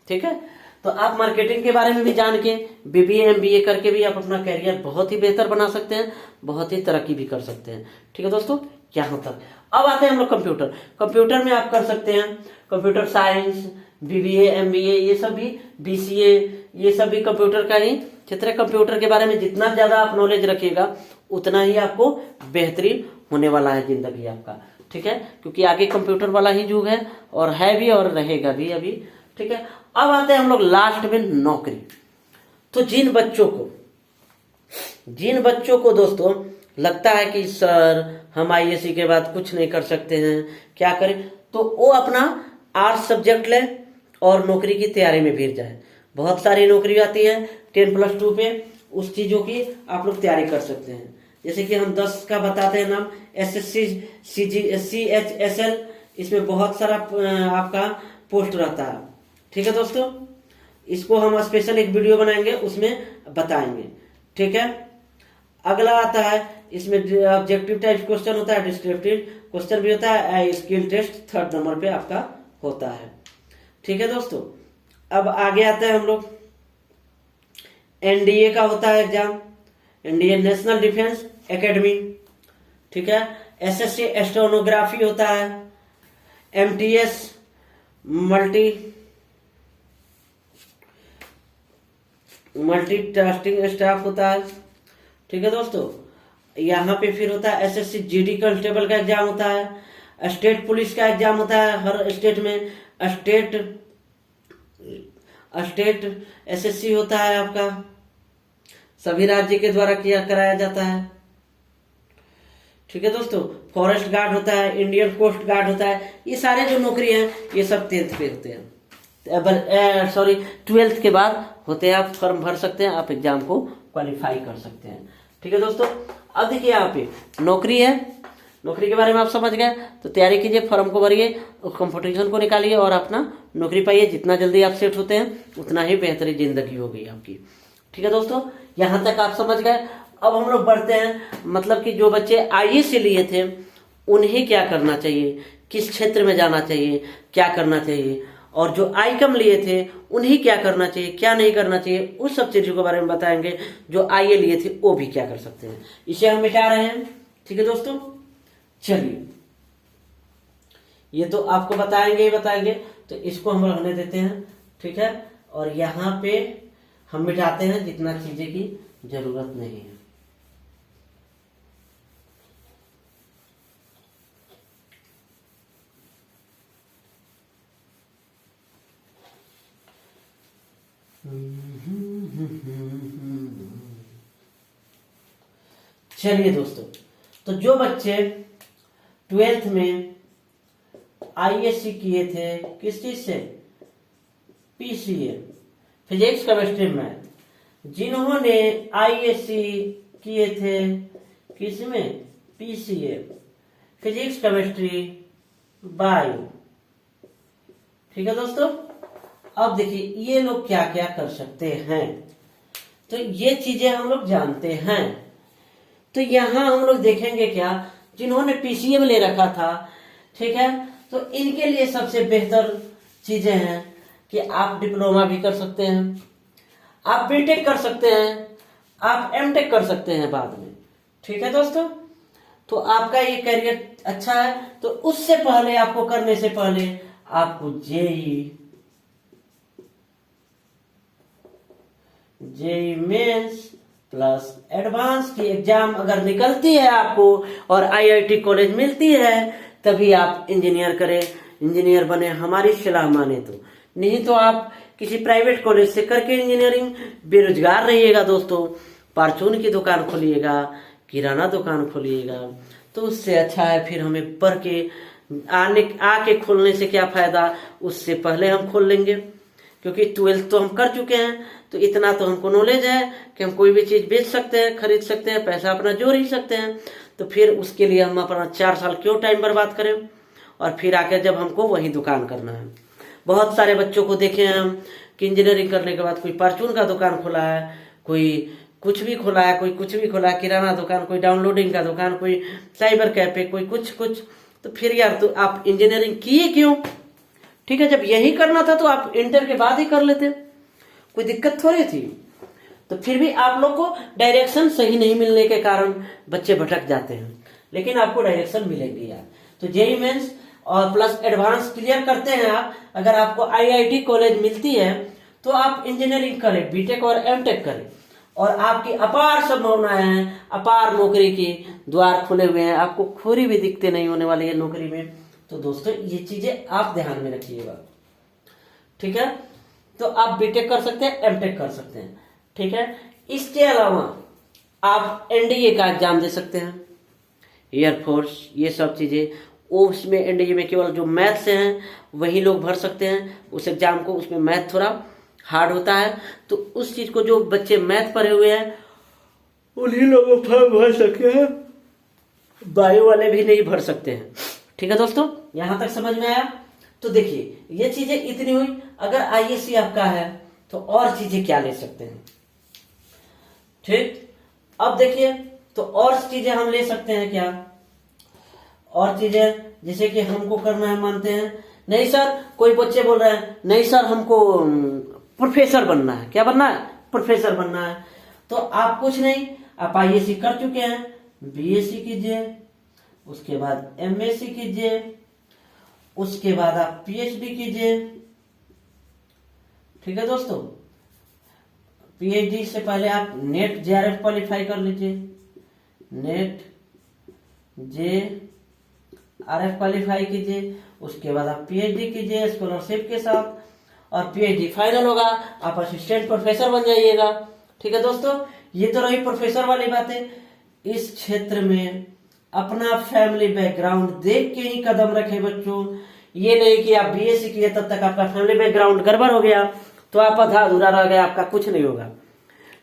[SPEAKER 1] ठीक है। तो आप मार्केटिंग के बारे में भी जान के बीबीए एमबीए करके भी आप अपना कैरियर बहुत ही बेहतर बना सकते हैं, बहुत ही तरक्की भी कर सकते हैं, ठीक है दोस्तों। यहाँ तक। अब आते हैं हम लोग कंप्यूटर। कंप्यूटर में आप कर सकते हैं कंप्यूटर साइंस, बीबीए एमबीए, ये सब भी बीसीए, ये सब भी कंप्यूटर का ही क्षेत्र है। कंप्यूटर के बारे में जितना ज्यादा आप नॉलेज रखिएगा उतना ही आपको बेहतरीन होने वाला है जिंदगी आपका, ठीक है। क्योंकि आगे कंप्यूटर वाला ही युग है और है भी और रहेगा भी अभी, ठीक है। अब आते हैं हम लोग लास्ट में नौकरी। तो जिन बच्चों को दोस्तों लगता है कि सर हम आईएससी के बाद कुछ नहीं कर सकते हैं, क्या करें, तो वो अपना आर्ट्स सब्जेक्ट ले और नौकरी की तैयारी में भिड़ जाए। बहुत सारी नौकरी आती है 10+2 पे, उस चीजों की आप लोग तैयारी कर सकते हैं। जैसे कि हम 10 का बताते हैं नाम, एसएससी, CHSL, इसमें बहुत सारा आपका पोस्ट रहता है, ठीक है दोस्तों। इसको हम स्पेशल एक वीडियो बनाएंगे उसमें बताएंगे, ठीक है। अगला आता है, इसमें ऑब्जेक्टिव टाइप क्वेश्चन होता है, डिस्क्रिप्टिव क्वेश्चन भी होता है, स्किल टेस्ट 3rd नंबर पे आपका होता है, ठीक है दोस्तों। अब आगे आते हैं हम लोग, एनडीए का होता है exam, Indian national defence academy, ठीक है। एसएससी एस्ट्रोनोग्राफी होता है, एमटीएस मल्टीटास्किंग स्टाफ होता है, ठीक है दोस्तों। यहाँ पे फिर होता है एसएससी जीडी कांस्टेबल का एग्जाम होता है, स्टेट पुलिस का एग्जाम होता है हर स्टेट में, स्टेट एसएससी होता है आपका, सभी राज्य के द्वारा कराया जाता है, ठीक है दोस्तों। फॉरेस्ट गार्ड होता है, इंडियन कोस्ट गार्ड होता है, ये सारे जो नौकरी हैं ये सब 10th पे होते हैं, 12th के बाद होते हैं। आप फॉर्म भर सकते हैं, आप एग्जाम को क्वालिफाई कर सकते हैं, ठीक है दोस्तों। अब देखिए यहाँ पे नौकरी है, नौकरी के बारे में आप समझ गए, तो तैयारी कीजिए, फॉर्म को भरिए, कंपटीशन को निकालिए और अपना नौकरी पाइए। जितना जल्दी आप सेट होते हैं उतना ही बेहतरीन जिंदगी होगी आपकी, ठीक है दोस्तों। यहाँ तक आप समझ गए। अब हम लोग बढ़ते हैं, मतलब कि जो बच्चे आईएएस लिए थे उन्हें क्या करना चाहिए, किस क्षेत्र में जाना चाहिए, क्या करना चाहिए, और जो आईकम लिए थे उन्हें क्या करना चाहिए, क्या नहीं करना चाहिए, उस सब चीजों के बारे में बताएंगे। जो आईए लिए थे वो भी क्या कर सकते हैं, इसे हम मिटा रहे हैं, ठीक है दोस्तों। चलिए, ये तो आपको बताएंगे ही बताएंगे, तो इसको हम रहने देते हैं, ठीक है। और यहाँ पे हम मिटाते हैं जितना चीजें की जरूरत नहीं है। चलिए दोस्तों, तो जो बच्चे 12th में आईएससी किए थे किस चीज से, पीसीए, फिजिक्स केमिस्ट्री मैथ, जिन्होंने आईएससी किए थे किस में, पीसीए, फिजिक्स केमिस्ट्री बायो, ठीक है दोस्तों। अब देखिए ये लोग क्या क्या कर सकते हैं, तो ये चीजें हम लोग जानते हैं। तो यहां हम लोग देखेंगे क्या, जिन्होंने पीसीए में ले रखा था, ठीक है, तो इनके लिए सबसे बेहतर चीजें हैं कि आप डिप्लोमा भी कर सकते हैं, आप बीटेक कर सकते हैं, आप एमटेक कर सकते हैं बाद में, ठीक है दोस्तों। तो आपका ये करियर अच्छा है, तो उससे पहले आपको करने से पहले आपको जेई मेंस प्लस एडवांस की एग्जाम अगर निकलती है आपको और आईआईटी कॉलेज मिलती है तभी आप इंजीनियर करें, इंजीनियर बने, हमारी सलाह माने तो। नहीं तो आप किसी प्राइवेट कॉलेज से करके इंजीनियरिंग बेरोजगार रहिएगा दोस्तों, परचून की दुकान खोलिएगा, किराना दुकान खोलिएगा, तो उससे अच्छा है फिर हमें पढ़ के आके खोलने से क्या फायदा, उससे पहले हम खोल लेंगे, क्योंकि 12th तो हम कर चुके हैं, तो इतना तो हमको नॉलेज है कि हम कोई भी चीज बेच सकते हैं, खरीद सकते हैं, पैसा अपना जोड़ ही सकते हैं। तो फिर उसके लिए हम अपना 4 साल क्यों टाइम बर्बाद करें, और फिर आके जब हमको वही दुकान करना है। बहुत सारे बच्चों को देखे हैं हम कि इंजीनियरिंग करने के बाद कोई परचून का दुकान खोला है, कोई कुछ भी खोला है, कोई कुछ भी खोला है, किराना दुकान, कोई डाउनलोडिंग का दुकान, कोई साइबर कैफे, कोई कुछ कुछ। तो फिर यार तो आप इंजीनियरिंग किए क्यों? ठीक है, जब यही करना था तो आप इंटर के बाद ही कर लेते, कोई दिक्कत थोड़ी थी। तो फिर भी आप लोग को डायरेक्शन सही नहीं मिलने के कारण बच्चे भटक जाते हैं, लेकिन आपको डायरेक्शन मिलेगी यार। तो जेईई मेंस और प्लस एडवांस क्लियर करते हैं आप, अगर आपको आईआईटी कॉलेज मिलती है तो आप इंजीनियरिंग करें, बीटेक और एमटेक करें, और आपकी अपार संभावनाएं हैं, अपार नौकरी की द्वार खुले हुए हैं, आपको खोरी भी दिखते नहीं होने वाली है नौकरी में। तो दोस्तों ये चीजें आप ध्यान में रखिएगा, ठीक है। तो आप बीटेक कर सकते हैं, एमटेक कर सकते हैं, ठीक है। इसके अलावा आप एनडीए का एग्जाम दे सकते हैं, एयरफोर्स, ये सब चीजें। उसमें एनडीए में केवल जो मैथ से हैं वही लोग भर सकते हैं उस एग्जाम को, उसमें मैथ थोड़ा हार्ड होता है, तो उस चीज को जो बच्चे मैथ पढ़े हुए हैं उन्हीं लोग फॉर्म भर सकते हैं, बायो वाले भी नहीं भर सकते हैं, ठीक है दोस्तों। यहां तक समझ में आया? तो देखिए ये चीजें इतनी हुई। अगर आईएससी आपका है तो और चीजें क्या ले सकते हैं, ठीक। अब देखिए तो और चीजें हम ले सकते हैं क्या, और चीजें जैसे कि हमको करना है, मानते हैं नहीं सर, कोई बच्चे बोल रहे हैं नहीं सर हमको प्रोफेसर बनना है। क्या बनना है? प्रोफेसर बनना है। तो आप कुछ नहीं, आप आईएससी कर चुके हैं, बीएससी कीजिए, उसके बाद एमएससी कीजिए, उसके बाद आप पीएचडी कीजिए, ठीक है दोस्तों। पीएचडी से पहले आप नेट जेआरएफ क्वालिफाई कर लीजिए, नेट जेआरएफ क्वालिफाई कीजिए, उसके बाद आप पीएचडी कीजिए स्कॉलरशिप के साथ, और पीएचडी फाइनल होगा, आप असिस्टेंट प्रोफेसर बन जाइएगा, ठीक है दोस्तों। ये तो रही प्रोफेसर वाली बातें। इस क्षेत्र में अपना फैमिली बैकग्राउंड देख के ही कदम रखे बच्चों। ये नहीं कि आप बीएससी किए तब तक आपका फैमिली बैकग्राउंड गड़बड़ हो गया तो आप आधा अधूरा रह गया, आपका कुछ नहीं होगा,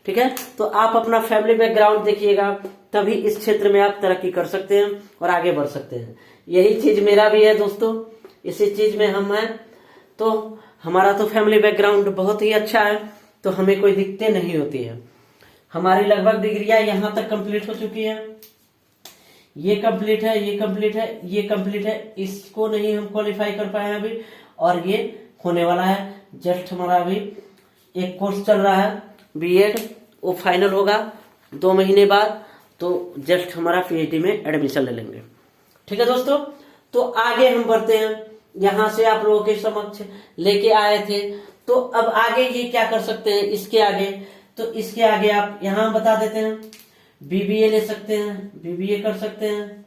[SPEAKER 1] ठीक है। तो आप अपना फैमिली बैकग्राउंड देखिएगा, तभी इस क्षेत्र में आप तरक्की कर सकते हैं और आगे बढ़ सकते हैं। यही चीज मेरा भी है दोस्तों, इसी चीज में हम हैं। तो हमारा तो फैमिली बैकग्राउंड बहुत ही अच्छा है, तो हमें कोई दिक्कतें नहीं होती है। हमारी लगभग डिग्रियां यहाँ तक कंप्लीट हो चुकी है, ये कंप्लीट है, ये कंप्लीट है, ये कंप्लीट है, इसको नहीं हम क्वालिफाई कर पाए अभी, और ये होने वाला है। जस्ट हमारा अभी एक कोर्स चल रहा है बीएड, वो फाइनल होगा 2 महीने बाद, तो जस्ट हमारा पीएचडी में एडमिशन ले लेंगे, ठीक है दोस्तों। तो आगे हम बढ़ते हैं, यहां से आप लोगों के समक्ष लेके आए थे, तो अब आगे ये क्या कर सकते हैं इसके आगे। तो इसके आगे आप यहां बता देते हैं, बीबीए ले सकते हैं, बीबीए कर सकते हैं,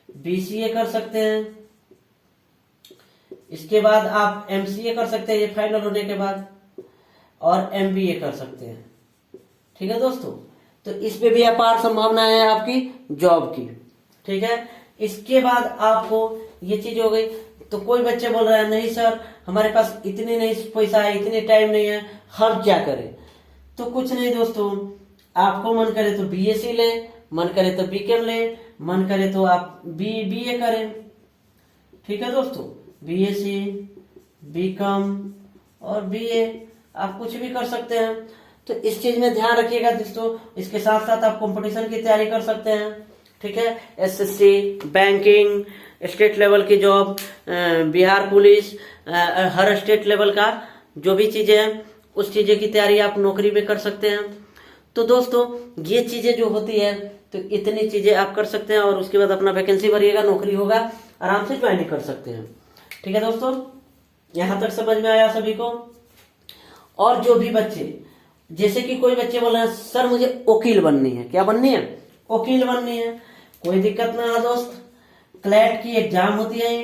[SPEAKER 1] बीसीए कर सकते हैं, इसके बाद आप एमसीए कर सकते हैं ये फाइनल होने के बाद, और एमबीए कर सकते हैं, ठीक है दोस्तों। तो इसमें भी अपार संभावना है आपकी जॉब की, ठीक है। इसके बाद आपको ये चीज हो गई। तो कोई बच्चे बोल रहे हैं नहीं सर हमारे पास इतने नहीं पैसा है, इतने टाइम नहीं है, हम क्या करें। तो कुछ नहीं दोस्तों, आपको मन करे तो बीएससी ले, मन करे तो बीकॉम ले, मन करे तो आप बीए करें, ठीक है दोस्तों। बीएससी, बीकॉम और बीए आप कुछ भी कर सकते हैं। तो इस चीज में ध्यान रखिएगा दोस्तों। इसके साथ साथ आप कंपटीशन की तैयारी कर सकते हैं, ठीक है। एसएससी, बैंकिंग, स्टेट लेवल की जॉब, बिहार पुलिस, हर स्टेट लेवल का जो भी चीजें हैं उस चीजें की तैयारी आप नौकरी में कर सकते हैं। तो दोस्तों ये चीजें जो होती है तो इतनी चीजें आप कर सकते हैं, और उसके बाद अपना वैकेंसी भरिएगा, नौकरी होगा, आराम से ज्वाइन कर सकते हैं, ठीक है दोस्तों। यहां तक समझ में आया सभी को। और जो भी बच्चे, जैसे कि कोई बच्चे बोल रहे हैं सर मुझे वकील बननी है, क्या बननी है? वकील बननी है, कोई दिक्कत ना है दोस्त। क्लैट की एग्जाम होती है,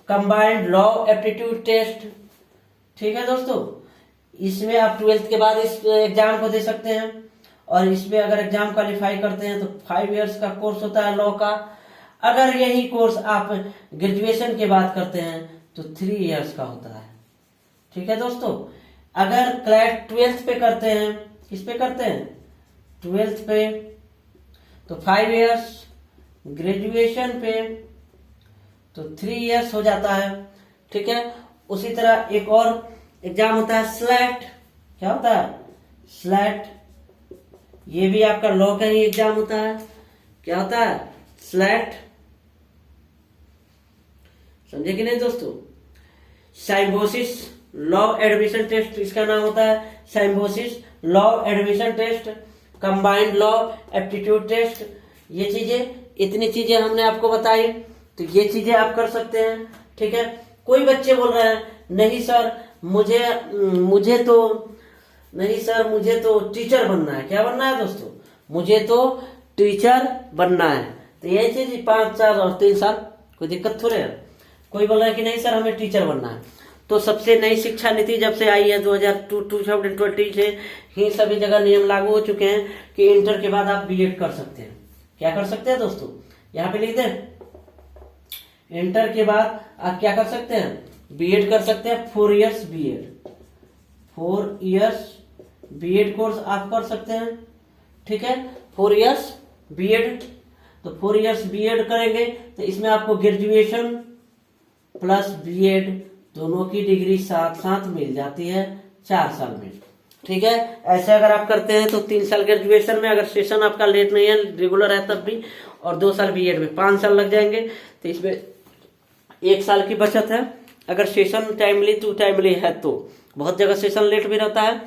[SPEAKER 1] कंबाइंड लॉ एप्टीट्यूड टेस्ट। ठीक है दोस्तों, इसमें आप 12th के बाद इस एग्जाम को दे सकते हैं, और इसमें अगर एग्जाम क्वालिफाई करते हैं तो 5 इयर्स का कोर्स होता है लॉ का। अगर यही कोर्स आप ग्रेजुएशन के बाद करते हैं तो 3 इयर्स का होता है। ठीक है दोस्तों, अगर क्लैट 12th पे करते हैं, किस पे करते हैं, 12th पे, तो 5 इयर्स, ग्रेजुएशन पे तो 3 इयर्स हो जाता है। ठीक है, उसी तरह एक और एग्जाम होता है स्लैट। क्या होता है, स्लैट, ये भी आपका लॉ का ही एग्जाम होता है। क्या होता है, स्लैट, समझे कि नहीं दोस्तों। साइम्बोसिस लॉ एडमिशन टेस्ट इसका नाम होता है, Symbiosis law admission test, combined law aptitude test. ये चीजें, इतनी चीजें हमने आपको बताई, तो ये चीजें आप कर सकते हैं। ठीक है, कोई बच्चे बोल रहे हैं नहीं सर मुझे तो टीचर बनना है। क्या बनना है दोस्तों, मुझे तो टीचर बनना है। तो यही चीज 5 साल और 3 साल कोई दिक्कत थोड़े है। कोई बोल रहा है कि नहीं सर हमें टीचर बनना है, तो सबसे नई शिक्षा नीति जब से आई है 2020 से ही सभी जगह नियम लागू हो चुके हैं कि इंटर के बाद आप बीएड कर सकते हैं। क्या कर सकते हैं दोस्तों, यहाँ पे लिख दें, इंटर के बाद आप क्या कर सकते हैं, बीएड कर सकते हैं। 4 years BEd, 4 years BEd course आप कर सकते हैं। ठीक है, 4 इयर्स बीएड, तो 4 इयर्स बीएड करेंगे तो इसमें आपको ग्रेजुएशन प्लस बीएड दोनों की डिग्री साथ साथ मिल जाती है 4 साल में। ठीक है, ऐसे अगर आप करते हैं तो 3 साल ग्रेजुएशन में, अगर सेशन आपका लेट नहीं है, रेगुलर है तब भी, और 2 साल बीएड में 5 साल लग जाएंगे। तो इसमें 1 साल की बचत है। अगर सेशन टाइमली है तो बहुत जगह सेशन लेट भी रहता है,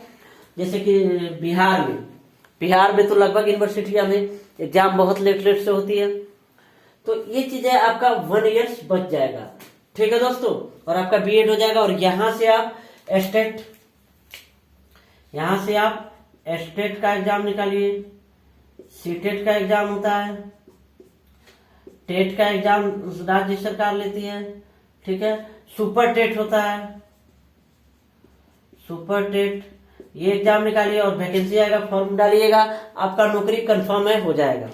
[SPEAKER 1] जैसे कि बिहार में तो लगभग यूनिवर्सिटियां में एग्जाम बहुत लेट से होती है। तो ये चीजें आपका 1 ईयर्स बच जाएगा। ठीक है दोस्तों, और आपका बीएड हो जाएगा। और यहां से आप स्टेट का एग्जाम निकालिए, सीटेट का एग्जाम होता है, टेट का एग्जाम राज्य सरकार लेती है। ठीक है, सुपर टेट होता है, सुपर टेट, ये एग्जाम निकालिए और वैकेंसी आएगा, फॉर्म डालिएगा, आपका नौकरी कंफर्म है, हो जाएगा।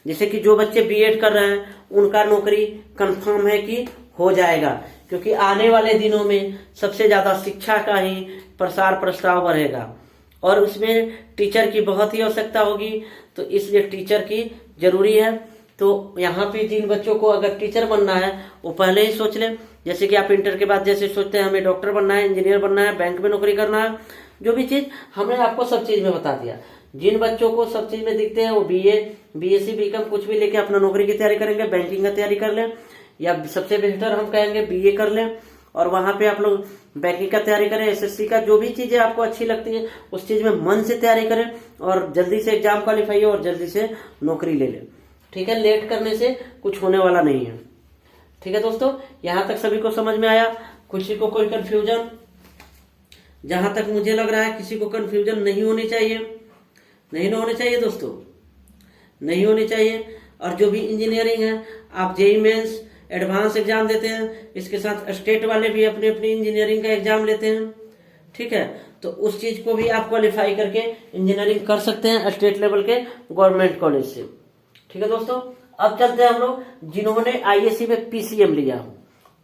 [SPEAKER 1] जैसे कि जो बच्चे बीएड कर रहे हैं उनका नौकरी कंफर्म है कि हो जाएगा, क्योंकि आने वाले दिनों में सबसे ज्यादा शिक्षा का ही प्रसार प्रस्ताव बढ़ेगा और उसमें टीचर की बहुत ही आवश्यकता होगी, तो इसलिए टीचर की जरूरी है। तो यहाँ पे जिन बच्चों को अगर टीचर बनना है वो पहले ही सोच लें। जैसे कि आप इंटर के बाद जैसे सोचते हैं हमें डॉक्टर बनना है, इंजीनियर बनना है, बैंक में नौकरी करना है, जो भी चीज हमने आपको सब चीज में बता दिया। जिन बच्चों को सब चीज में दिखते हैं वो बीएससी बीकॉम कुछ भी लेके अपना नौकरी की तैयारी करेंगे, बैंकिंग का तैयारी कर लें, या सबसे बेहतर हम कहेंगे बीए कर लें और वहां पे आप लोग बैंकिंग का तैयारी करें, एसएससी का, जो भी चीजें आपको अच्छी लगती है उस चीज में मन से तैयारी करें और जल्दी से एग्जाम क्वालिफाई हो और जल्दी से नौकरी ले लें। ठीक है, लेट करने से कुछ होने वाला नहीं है। ठीक है दोस्तों, यहाँ तक सभी को समझ में आया? किसी को कोई कंफ्यूजन? जहां तक मुझे लग रहा है किसी को कंफ्यूजन नहीं होनी चाहिए, नहीं होनी चाहिए दोस्तों, नहीं होनी चाहिए। और जो भी इंजीनियरिंग है, आप जेईई मेंस एडवांस एग्जाम देते हैं, इसके साथ स्टेट वाले भी अपनी अपनी इंजीनियरिंग का एग्जाम लेते हैं। ठीक है, तो उस चीज को भी आप क्वालिफाई करके इंजीनियरिंग कर सकते हैं स्टेट लेवल के गवर्नमेंट कॉलेज से। ठीक है दोस्तों, अब चलते हैं हम लोग जिन्होंने आईएससी में पीसीएम लिया हो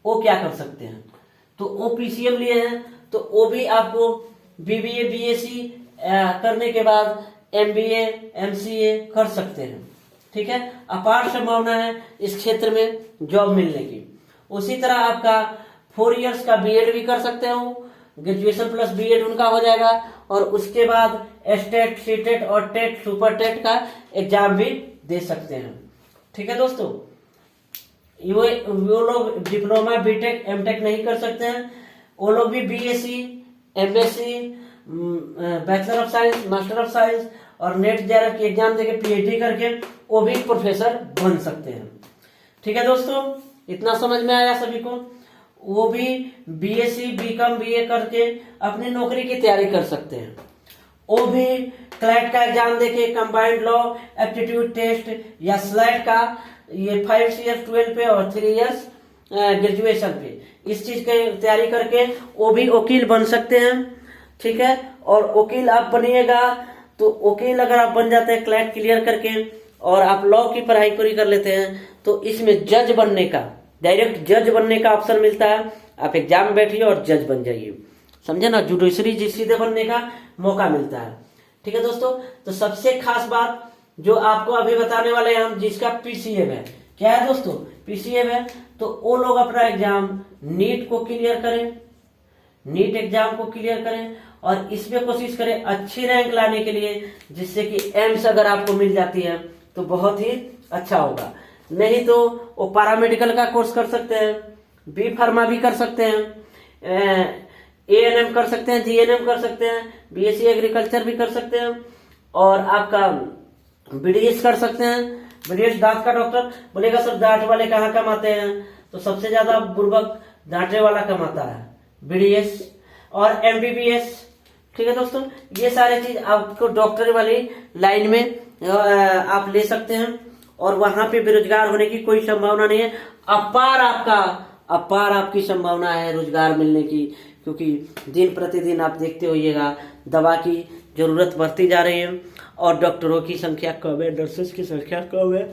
[SPEAKER 1] वो क्या कर सकते हैं। तो वो पीसीएम लिए हैं तो वो भी आपको बीबीए बीएससी करने के बाद एमबीए एमसीए कर सकते हैं। ठीक है, अपार संभावना है इस क्षेत्र में जॉब मिलने की। उसी तरह आपका 4 इयर्स का बीएड भी कर सकते हो, ग्रेजुएशन प्लस बीएड उनका हो जाएगा, और उसके बाद स्टेट सीटेट और टेट सुपर टेट का एग्जाम भी दे सकते हैं। ठीक है दोस्तों, वो लोग डिप्लोमा बीटेक एमटेक नहीं कर सकते हैं, वो लोग भी BSc MSc bachelor of science master of science और नेट जेआरएफ की एग्जाम देके पीएचडी करके वो भी प्रोफेसर बन सकते हैं। ठीक है दोस्तों, इतना समझ में आया सभी को? वो भी बीएससी बीकॉम बीए करके अपनी नौकरी की तैयारी कर सकते हैं। वो भी क्लैट का एग्जाम देके कंबाइंड लॉ एप्टीट्यूड टेस्ट या स्लैट का ये 5 ईयर 12 पे और 3 इयर्स ग्रेजुएशन पे। इस चीज की तैयारी करके वो भी वकील बन सकते हैं, ठीक है। और वकील आप बनिएगा तो वकील अगर आप बन जाते हैं क्लैट क्लियर करके और आप लॉ की पढ़ाई पूरी कर लेते हैं तो इसमें जज बनने का, डायरेक्ट जज बनने का ऑप्शन मिलता है। आप एग्जाम में बैठिए और जज बन जाइए, समझे ना, जुडिशरी सीधे बनने का मौका मिलता है, ठीक है दोस्तों। तो सबसे खास बात जो आपको अभी बताने वाले हैं हम, जिसका पीसीएम है, क्या है दोस्तों, पीसीएम है, तो वो लोग अपना एग्जाम नीट को क्लियर करें, नीट एग्जाम को क्लियर करें और इसमें कोशिश करें अच्छी रैंक लाने के लिए, जिससे कि एम्स अगर आपको मिल जाती है तो बहुत ही अच्छा होगा। नहीं तो वो पैरामेडिकल का कोर्स कर सकते हैं, बी फार्मा भी कर सकते हैं, एएनएम कर सकते हैं, जीएनएम कर सकते हैं, बीएससी एग्रीकल्चर भी कर सकते हैं और आपका बीडीएस कर सकते हैं। बीडीएस दांत का डॉक्टर। बोलेगा सर दांत वाले कहाँ कमाते हैं, तो सबसे ज्यादा बुर्बक दांते वाला कमाता है, बीडीएस और एमबीबीएस, ठीक है दोस्तों। ये सारे चीज आपको डॉक्टर वाली लाइन में आप ले सकते हैं और वहां पे बेरोजगार होने की कोई संभावना नहीं है। अपार आपकी संभावना है रोजगार मिलने की, क्योंकि दिन प्रतिदिन आप देखते होइएगा दवा की जरूरत बढ़ती जा रही है और डॉक्टरों की संख्या कम है, नर्सेस की संख्या कम है।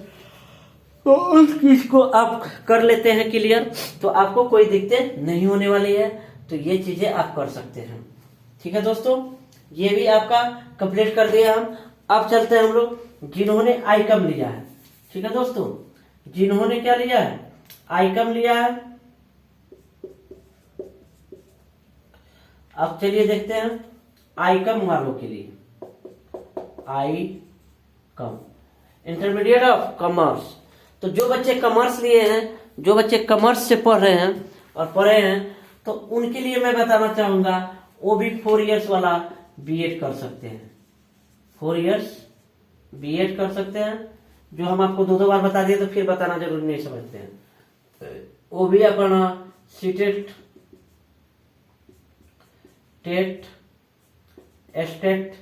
[SPEAKER 1] तो उस चीज को आप कर लेते हैं क्लियर तो आपको कोई दिक्कत नहीं होने वाली है। तो ये चीजें आप कर सकते हैं, ठीक है दोस्तों। ये भी आपका कंप्लीट कर दिया हम। अब चलते हैं हम लोग जिन्होंने आईकम लिया है, ठीक है दोस्तों, जिन्होंने क्या लिया है, आईकम लिया है। अब चलिए देखते हैं आईकम वालों के लिए, आईकम इंटरमीडिएट ऑफ कॉमर्स। तो जो बच्चे कॉमर्स लिए हैं, जो बच्चे कॉमर्स से पढ़ रहे हैं और पढ़े हैं, तो उनके लिए मैं बताना चाहूंगा वो भी 4 इयर्स वाला बीएड कर सकते हैं, 4 इयर्स बीएड कर सकते हैं। जो हम आपको 2 बार बता दिए तो फिर बताना जरूरी नहीं समझते हैं। वो भी अपना CTET, TET, STET,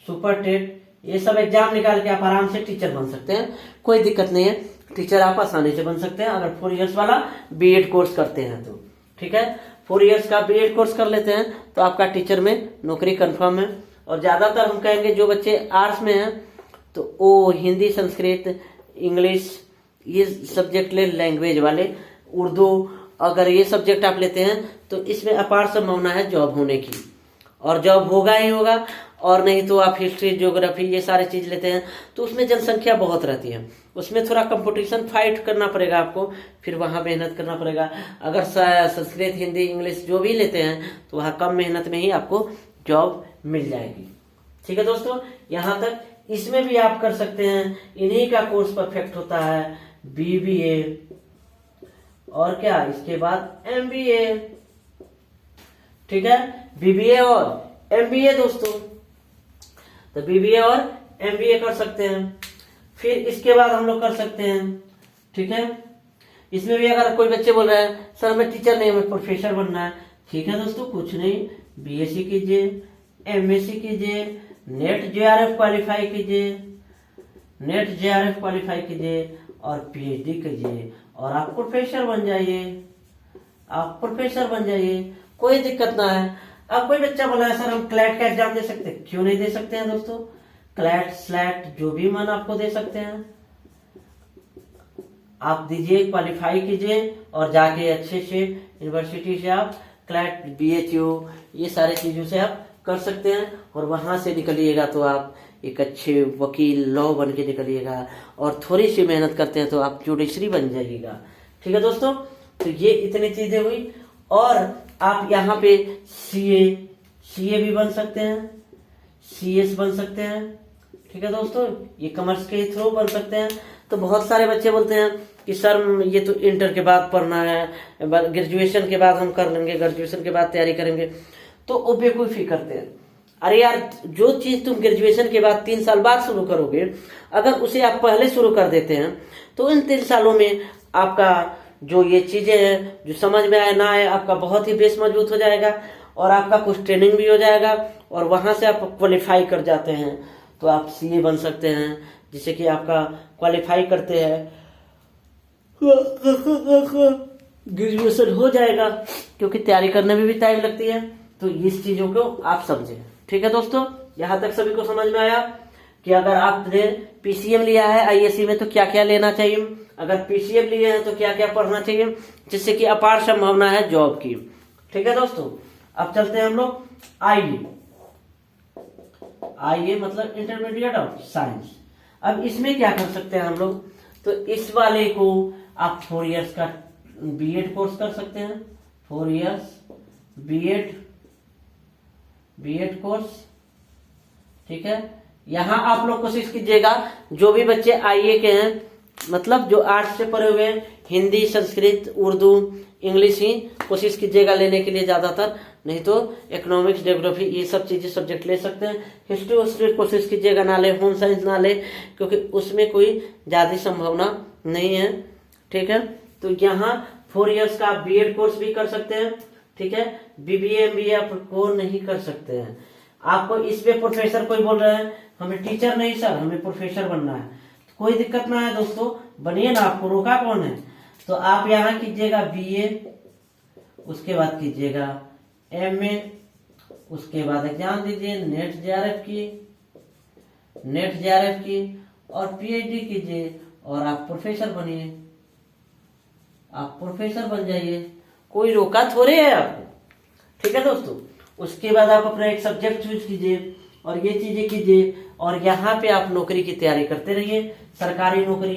[SPEAKER 1] super TET, ये सब एग्जाम निकाल के आप आराम से टीचर बन सकते हैं, कोई दिक्कत नहीं है। टीचर आप आसानी से बन सकते हैं अगर 4 इयर्स वाला बीएड कोर्स करते हैं तो, ठीक है। 4 इयर्स का बीएड कोर्स कर लेते हैं तो आपका टीचर में नौकरी कंफर्म है। और ज्यादातर हम कहेंगे जो बच्चे आर्ट्स में हैं तो वो हिंदी, संस्कृत, इंग्लिश ये सब्जेक्ट ले, लैंग्वेज वाले, उर्दू, अगर ये सब्जेक्ट आप लेते हैं तो इसमें अपार संभावना है जॉब होने की, और जॉब होगा ही होगा। और नहीं तो आप हिस्ट्री, ज्योग्राफी ये सारे चीज लेते हैं तो उसमें जनसंख्या बहुत रहती है, उसमें थोड़ा कंपटीशन फाइट करना पड़ेगा आपको, फिर वहां मेहनत करना पड़ेगा। अगर संस्कृत, हिंदी, इंग्लिश जो भी लेते हैं तो वहां कम मेहनत में ही आपको जॉब मिल जाएगी, ठीक है दोस्तों। यहाँ तक इसमें भी आप कर सकते हैं, इन्हीं का कोर्स परफेक्ट होता है बीबीए और क्या, इसके बाद एमबीए, ठीक है, बीबीए और एमबीए दोस्तों। तो बीबीए और एमबीए कर सकते हैं। फिर इसके बाद हम लोग कर सकते हैं, ठीक है। इसमें भी अगर कोई बच्चे बोल रहे हैं सर मैं टीचर नहीं, हमें प्रोफेसर बनना है, ठीक है दोस्तों, कुछ नहीं, बीएससी कीजिए, एमएससी कीजिए, नेट जेआरएफ क्वालिफाई कीजिए, नेट जेआरएफ क्वालिफाई कीजिए और पीएचडी कीजिए और आप प्रोफेसर बन जाइए, आप प्रोफेसर बन जाइए, कोई दिक्कत ना है। अब कोई बच्चा बोला है सर हम क्लैट का एग्जाम दे सकते हैं, क्यों नहीं दे सकते हैं दोस्तों, क्लैट, स्लैट जो भी मन आपको दे सकते हैं, आप दीजिए, क्वालिफाई कीजिए और जाके अच्छे से यूनिवर्सिटी से आप क्लैट, बीएचयू ये सारे चीजों से आप कर सकते हैं और वहां से निकलिएगा तो आप एक अच्छे वकील, लॉ बन के निकलिएगा और थोड़ी सी मेहनत करते हैं तो आप जुडिशरी बन जाइएगा, ठीक है दोस्तों। तो ये इतनी चीजें हुई। और आप यहाँ पे सीए भी बन सकते हैं, सीएस बन सकते हैं, ठीक है दोस्तों, ये कॉमर्स के थ्रू बन सकते हैं। तो बहुत सारे बच्चे बोलते हैं कि सर ये तो इंटर के बाद पढ़ना है, ग्रेजुएशन के बाद हम कर लेंगे, ग्रेजुएशन के बाद तैयारी करेंगे, तो वो बेवकूफी करते हैं। अरे यार, जो चीज तुम ग्रेजुएशन के बाद 3 साल बाद शुरू करोगे, अगर उसे आप पहले शुरू कर देते हैं तो इन 3 सालों में आपका जो ये चीजें हैं जो समझ में आए ना आए, आपका बहुत ही बेस मजबूत हो जाएगा और आपका कुछ ट्रेनिंग भी हो जाएगा और वहां से आप क्वालिफाई कर जाते हैं तो आप सीए बन सकते हैं। जिससे कि आपका क्वालिफाई करते हैं ग्रेजुएशन हो जाएगा, क्योंकि तैयारी करने में भी टाइम लगती है। तो इस चीजों को आप समझें। ठीक है दोस्तों, यहाँ तक सभी को समझ में आया कि अगर आपने पीसीएम लिया है आईएससी में तो क्या क्या लेना चाहिए, अगर पीसीएम लिए हैं तो क्या क्या पढ़ना चाहिए, जिससे कि अपार संभावना है जॉब की। ठीक है दोस्तों, अब चलते हैं हम लोग आईए मतलब इंटरमीडिएट ऑफ साइंस। अब इसमें क्या कर सकते हैं हम लोग, तो इस वाले को आप 4 इयर्स का बीएड कोर्स कर सकते हैं, 4 इयर्स बीएड कोर्स। ठीक है, यहाँ आप लोग कोशिश कीजिएगा जो भी बच्चे आईए के हैं, मतलब जो आर्ट्स से पढ़े हुए हैं, हिंदी, संस्कृत, उर्दू, इंग्लिश ही कोशिश कीजिएगा लेने के लिए ज्यादातर, नहीं तो इकोनॉमिक्स, ज्योग्राफी ये सब चीजें सब्जेक्ट ले सकते हैं। हिस्ट्री कोशिश कीजिएगा ना ले, होम साइंस ना ले, क्योंकि उसमें कोई ज्यादा संभावना नहीं है। ठीक है, तो यहाँ 4 इयर्स का आप बीएड कोर्स भी कर सकते हैं। ठीक है, बीबीए एमबीए आप को नहीं कर सकते हैं। आपको इसमें प्रोफेसर कोई बोल रहे हैं, हमें टीचर नहीं सर, हमें प्रोफेसर बनना है, कोई दिक्कत ना है दोस्तों, बनिए ना, आपको रोका कौन है। तो आप यहाँ कीजिएगा बीए, उसके बाद कीजिएगा एमए, उसके बाद एग्जाम दीजिए नेट जेआरएफ की और पीएचडी कीजिए और आप प्रोफेसर बनिए, आप प्रोफेसर बन जाइए, कोई रोका थोड़े है आपको। ठीक है दोस्तों, उसके बाद आप अपना एक सब्जेक्ट चूज कीजिए और ये चीजें कीजिए और यहाँ पे आप नौकरी की तैयारी करते रहिए, सरकारी नौकरी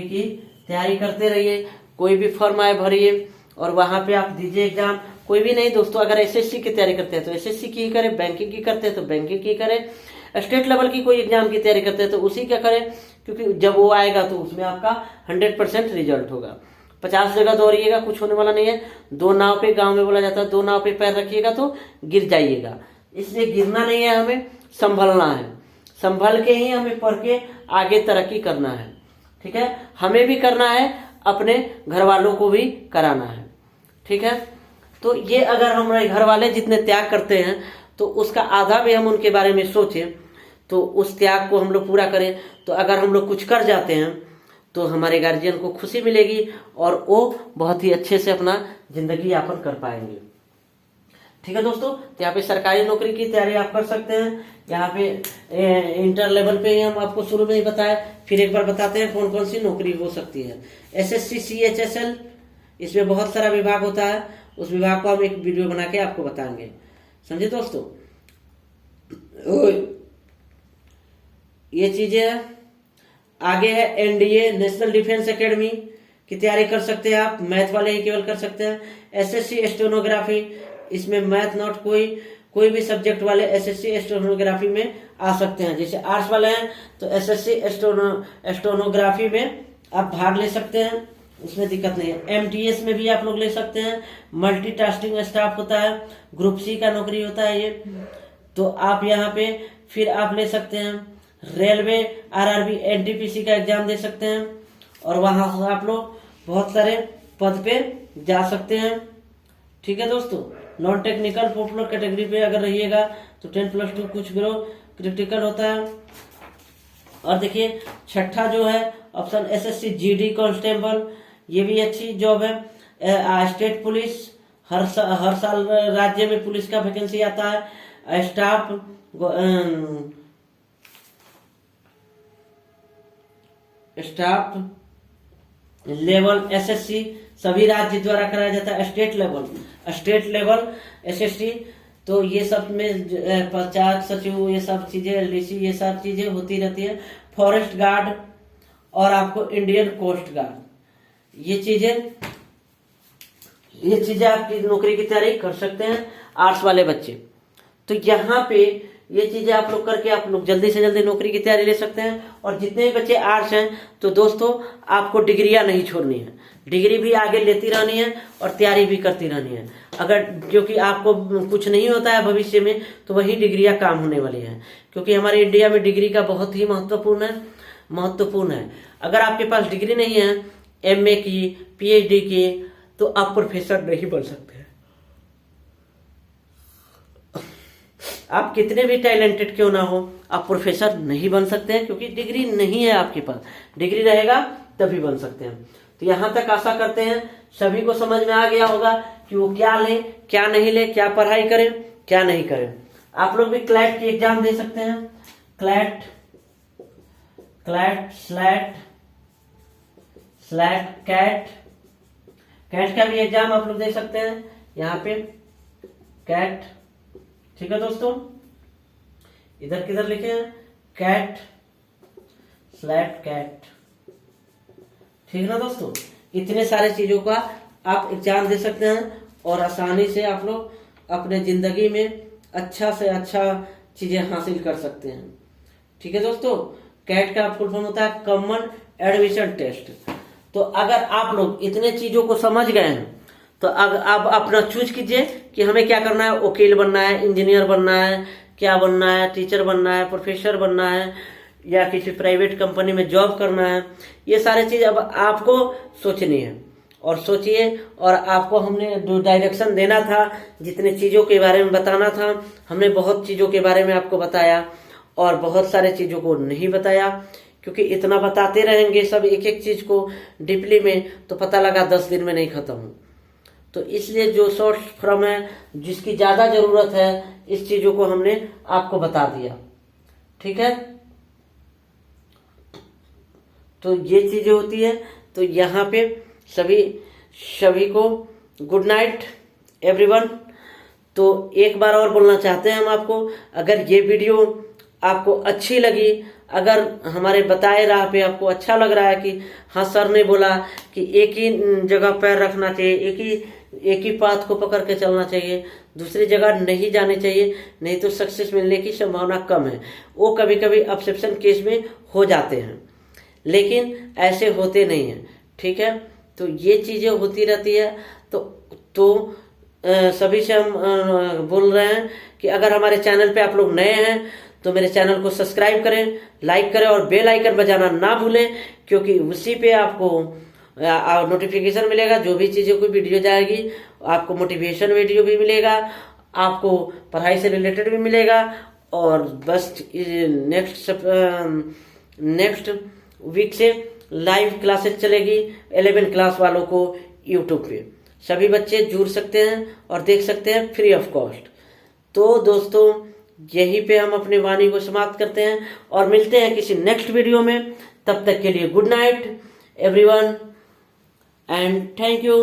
[SPEAKER 1] की तैयारी करते रहिए। कोई भी फॉर्म आए भरिए और वहां पे आप दीजिए एग्जाम। कोई भी नहीं दोस्तों, अगर एसएससी की तैयारी करते हैं तो एसएससी की ही करें, बैंकिंग की करते हैं तो बैंकिंग की करें, स्टेट लेवल की कोई एग्जाम की तैयारी करते हैं तो उसी का करें, क्योंकि जब वो आएगा तो उसमें आपका 100% रिजल्ट होगा। 50 जगह दौड़िएगा, कुछ होने वाला नहीं है। 2 नाव पे, गांव में बोला जाता है 2 नाव पे पैर रखिएगा तो गिर जाइएगा, इसलिए गिरना नहीं है, हमें संभलना है, संभल के ही हमें पढ़ के आगे तरक्की करना है। ठीक है, हमें भी करना है, अपने घर वालों को भी कराना है। ठीक है, तो ये अगर हमारे घर वाले जितने त्याग करते हैं तो उसका आधा भी हम उनके बारे में सोचें तो उस त्याग को हम लोग पूरा करें, तो अगर हम लोग कुछ कर जाते हैं तो हमारे गार्जियन को खुशी मिलेगी और वो बहुत ही अच्छे से अपना जिंदगी यापन कर पाएंगे। ठीक है दोस्तों, तो यहाँ पे सरकारी नौकरी की तैयारी आप कर सकते हैं। यहाँ पे इंटर लेवल पे ही हम आपको शुरू में ही बताए, फिर एक बार बताते हैं कौन कौन सी नौकरी हो सकती है। एसएससी सीएचएसएल, इसमें बहुत सारा विभाग होता है, उस विभाग को हम एक वीडियो बना के आपको बताएंगे, समझे दोस्तों। ये चीजें है। आगे है एनडीए, नेशनल डिफेंस एकेडमी की तैयारी कर सकते हैं आप, मैथ वाले ही केवल कर सकते हैं। एसएससी स्टेनोग्राफी, इसमें मैथ नॉट कोई भी सब्जेक्ट वाले एसएससी स्टेनोग्राफी में आ सकते हैं। जैसे आर्ट्स वाले हैं तो एसएससी स्टेनोग्राफी में आप भाग ले सकते हैं, उसमें दिक्कत नहीं है। एमटीएस में भी आप लोग ले सकते हैं, मल्टीटास्किंग स्टाफ होता है, ग्रुप सी का नौकरी होता है ये, तो आप यहाँ पे फिर आप ले सकते हैं। रेलवे, आरआरबी, एनटीपीसी का एग्जाम दे सकते हैं और वहां से आप लोग बहुत सारे पद पे जा सकते हैं। ठीक है दोस्तों, नॉन टेक्निकल पॉपुलर कैटेगरी पे अगर रहिएगा तो 10+2 कुछ ग्रो क्रिटिकल होता है। और देखिए छठा जो है ऑप्शन एसएससी जीडी कांस्टेबल, ये भी अच्छी जॉब है। स्टेट पुलिस, हर साल राज्य में पुलिस का वैकेंसी आता है। स्टाफ लेवल एसएससी सभी राज्य द्वारा कराया जाता है। स्टेट लेवल एसएससी, तो ये सब में पंचायत सचिव, ये सब चीजें, एलडीसी, ये सब चीजें होती रहती है। फॉरेस्ट गार्ड और आपको इंडियन कोस्ट गार्ड, ये चीजें आपकी नौकरी की तैयारी कर सकते हैं आर्ट्स वाले बच्चे। तो यहाँ पे ये चीजें आप लोग करके आप लोग जल्दी से जल्दी नौकरी की तैयारी ले सकते हैं। और जितने भी बच्चे आर्ट्स हैं तो दोस्तों आपको डिग्रियां नहीं छोड़नी है, डिग्री भी आगे लेती रहनी है और तैयारी भी करती रहनी है। अगर क्योंकि आपको कुछ नहीं होता है भविष्य में तो वही डिग्रियां काम होने वाली हैं, क्योंकि हमारे इंडिया में डिग्री का बहुत ही महत्वपूर्ण है। अगर आपके पास डिग्री नहीं है एमए की, पीएचडी की, तो आप प्रोफेसर नहीं बन सकते हैं। आप कितने भी टैलेंटेड क्यों ना हो, आप प्रोफेसर नहीं बन सकते हैं, क्योंकि डिग्री नहीं है आपके पास। डिग्री रहेगा तभी बन सकते हैं। तो यहाँ तक आशा करते हैं सभी को समझ में आ गया होगा कि वो क्या ले, क्या नहीं ले, क्या पढ़ाई करें, क्या नहीं करें। आप लोग भी क्लैट की एग्जाम दे सकते हैं। क्लैट स्लैट कैट का भी एग्जाम आप लोग दे सकते हैं यहाँ पे, कैट। ठीक है दोस्तों, इधर किधर लिखे हैं, कैट स्लैट कैट। ठीक है ना दोस्तों, इतने सारे चीजों का आप एग्जाम दे सकते हैं और आसानी से आप लोग अपने जिंदगी में अच्छा से अच्छा चीजें हासिल कर सकते हैं। ठीक है दोस्तों, कैट का फुल फॉर्म होता है कॉमन एडमिशन टेस्ट। तो अगर आप लोग इतने चीजों को समझ गए हैं तो अब अपना चूज कीजिए कि हमें क्या करना है। वकील बनना है, इंजीनियर बनना है, क्या बनना है, टीचर बनना है, प्रोफेसर बनना है, या किसी प्राइवेट कंपनी में जॉब करना है। ये सारी चीज अब आपको सोचनी है और सोचिए। और आपको हमने जो डायरेक्शन देना था, जितने चीजों के बारे में बताना था, हमने बहुत चीजों के बारे में आपको बताया और बहुत सारे चीजों को नहीं बताया, क्योंकि इतना बताते रहेंगे सब एक एक चीज को डीपली में, तो पता लगा 10 दिन में नहीं खत्म हो। तो इसलिए जो शॉर्ट फॉर्म है, जिसकी ज्यादा जरूरत है, इस चीजों को हमने आपको बता दिया। ठीक है, तो ये चीजें होती है। तो यहाँ पे सभी को गुड नाइट एवरीवन। तो एक बार और बोलना चाहते हैं हम आपको, अगर ये वीडियो आपको अच्छी लगी, अगर हमारे बताए राह पे आपको अच्छा लग रहा है कि हाँ सर ने बोला कि एक ही जगह पैर रखना चाहिए, एक ही पाथ को पकड़ के चलना चाहिए, दूसरी जगह नहीं जानी चाहिए, नहीं तो सक्सेस मिलने की संभावना कम है। वो कभी कभी एक्सेप्शन केस में हो जाते हैं, लेकिन ऐसे होते नहीं हैं। ठीक है, तो ये चीजें होती रहती है। तो सभी से हम बोल रहे हैं कि अगर हमारे चैनल पे आप लोग नए हैं तो मेरे चैनल को सब्सक्राइब करें, लाइक करें और बेल आइकन बजाना ना भूलें, क्योंकि उसी पे आपको नोटिफिकेशन मिलेगा। जो भी चीज़ों की वीडियो जाएगी, आपको मोटिवेशन वीडियो भी मिलेगा, आपको पढ़ाई से रिलेटेड भी मिलेगा। और बस नेक्स्ट वीक से लाइव क्लासेस चलेगी 11 क्लास वालों को यूट्यूब पे। सभी बच्चे जुड़ सकते हैं और देख सकते हैं फ्री ऑफ कॉस्ट। तो दोस्तों, यहीं पे हम अपनी वाणी को समाप्त करते हैं और मिलते हैं किसी नेक्स्ट वीडियो में। तब तक के लिए good night everyone and thank you.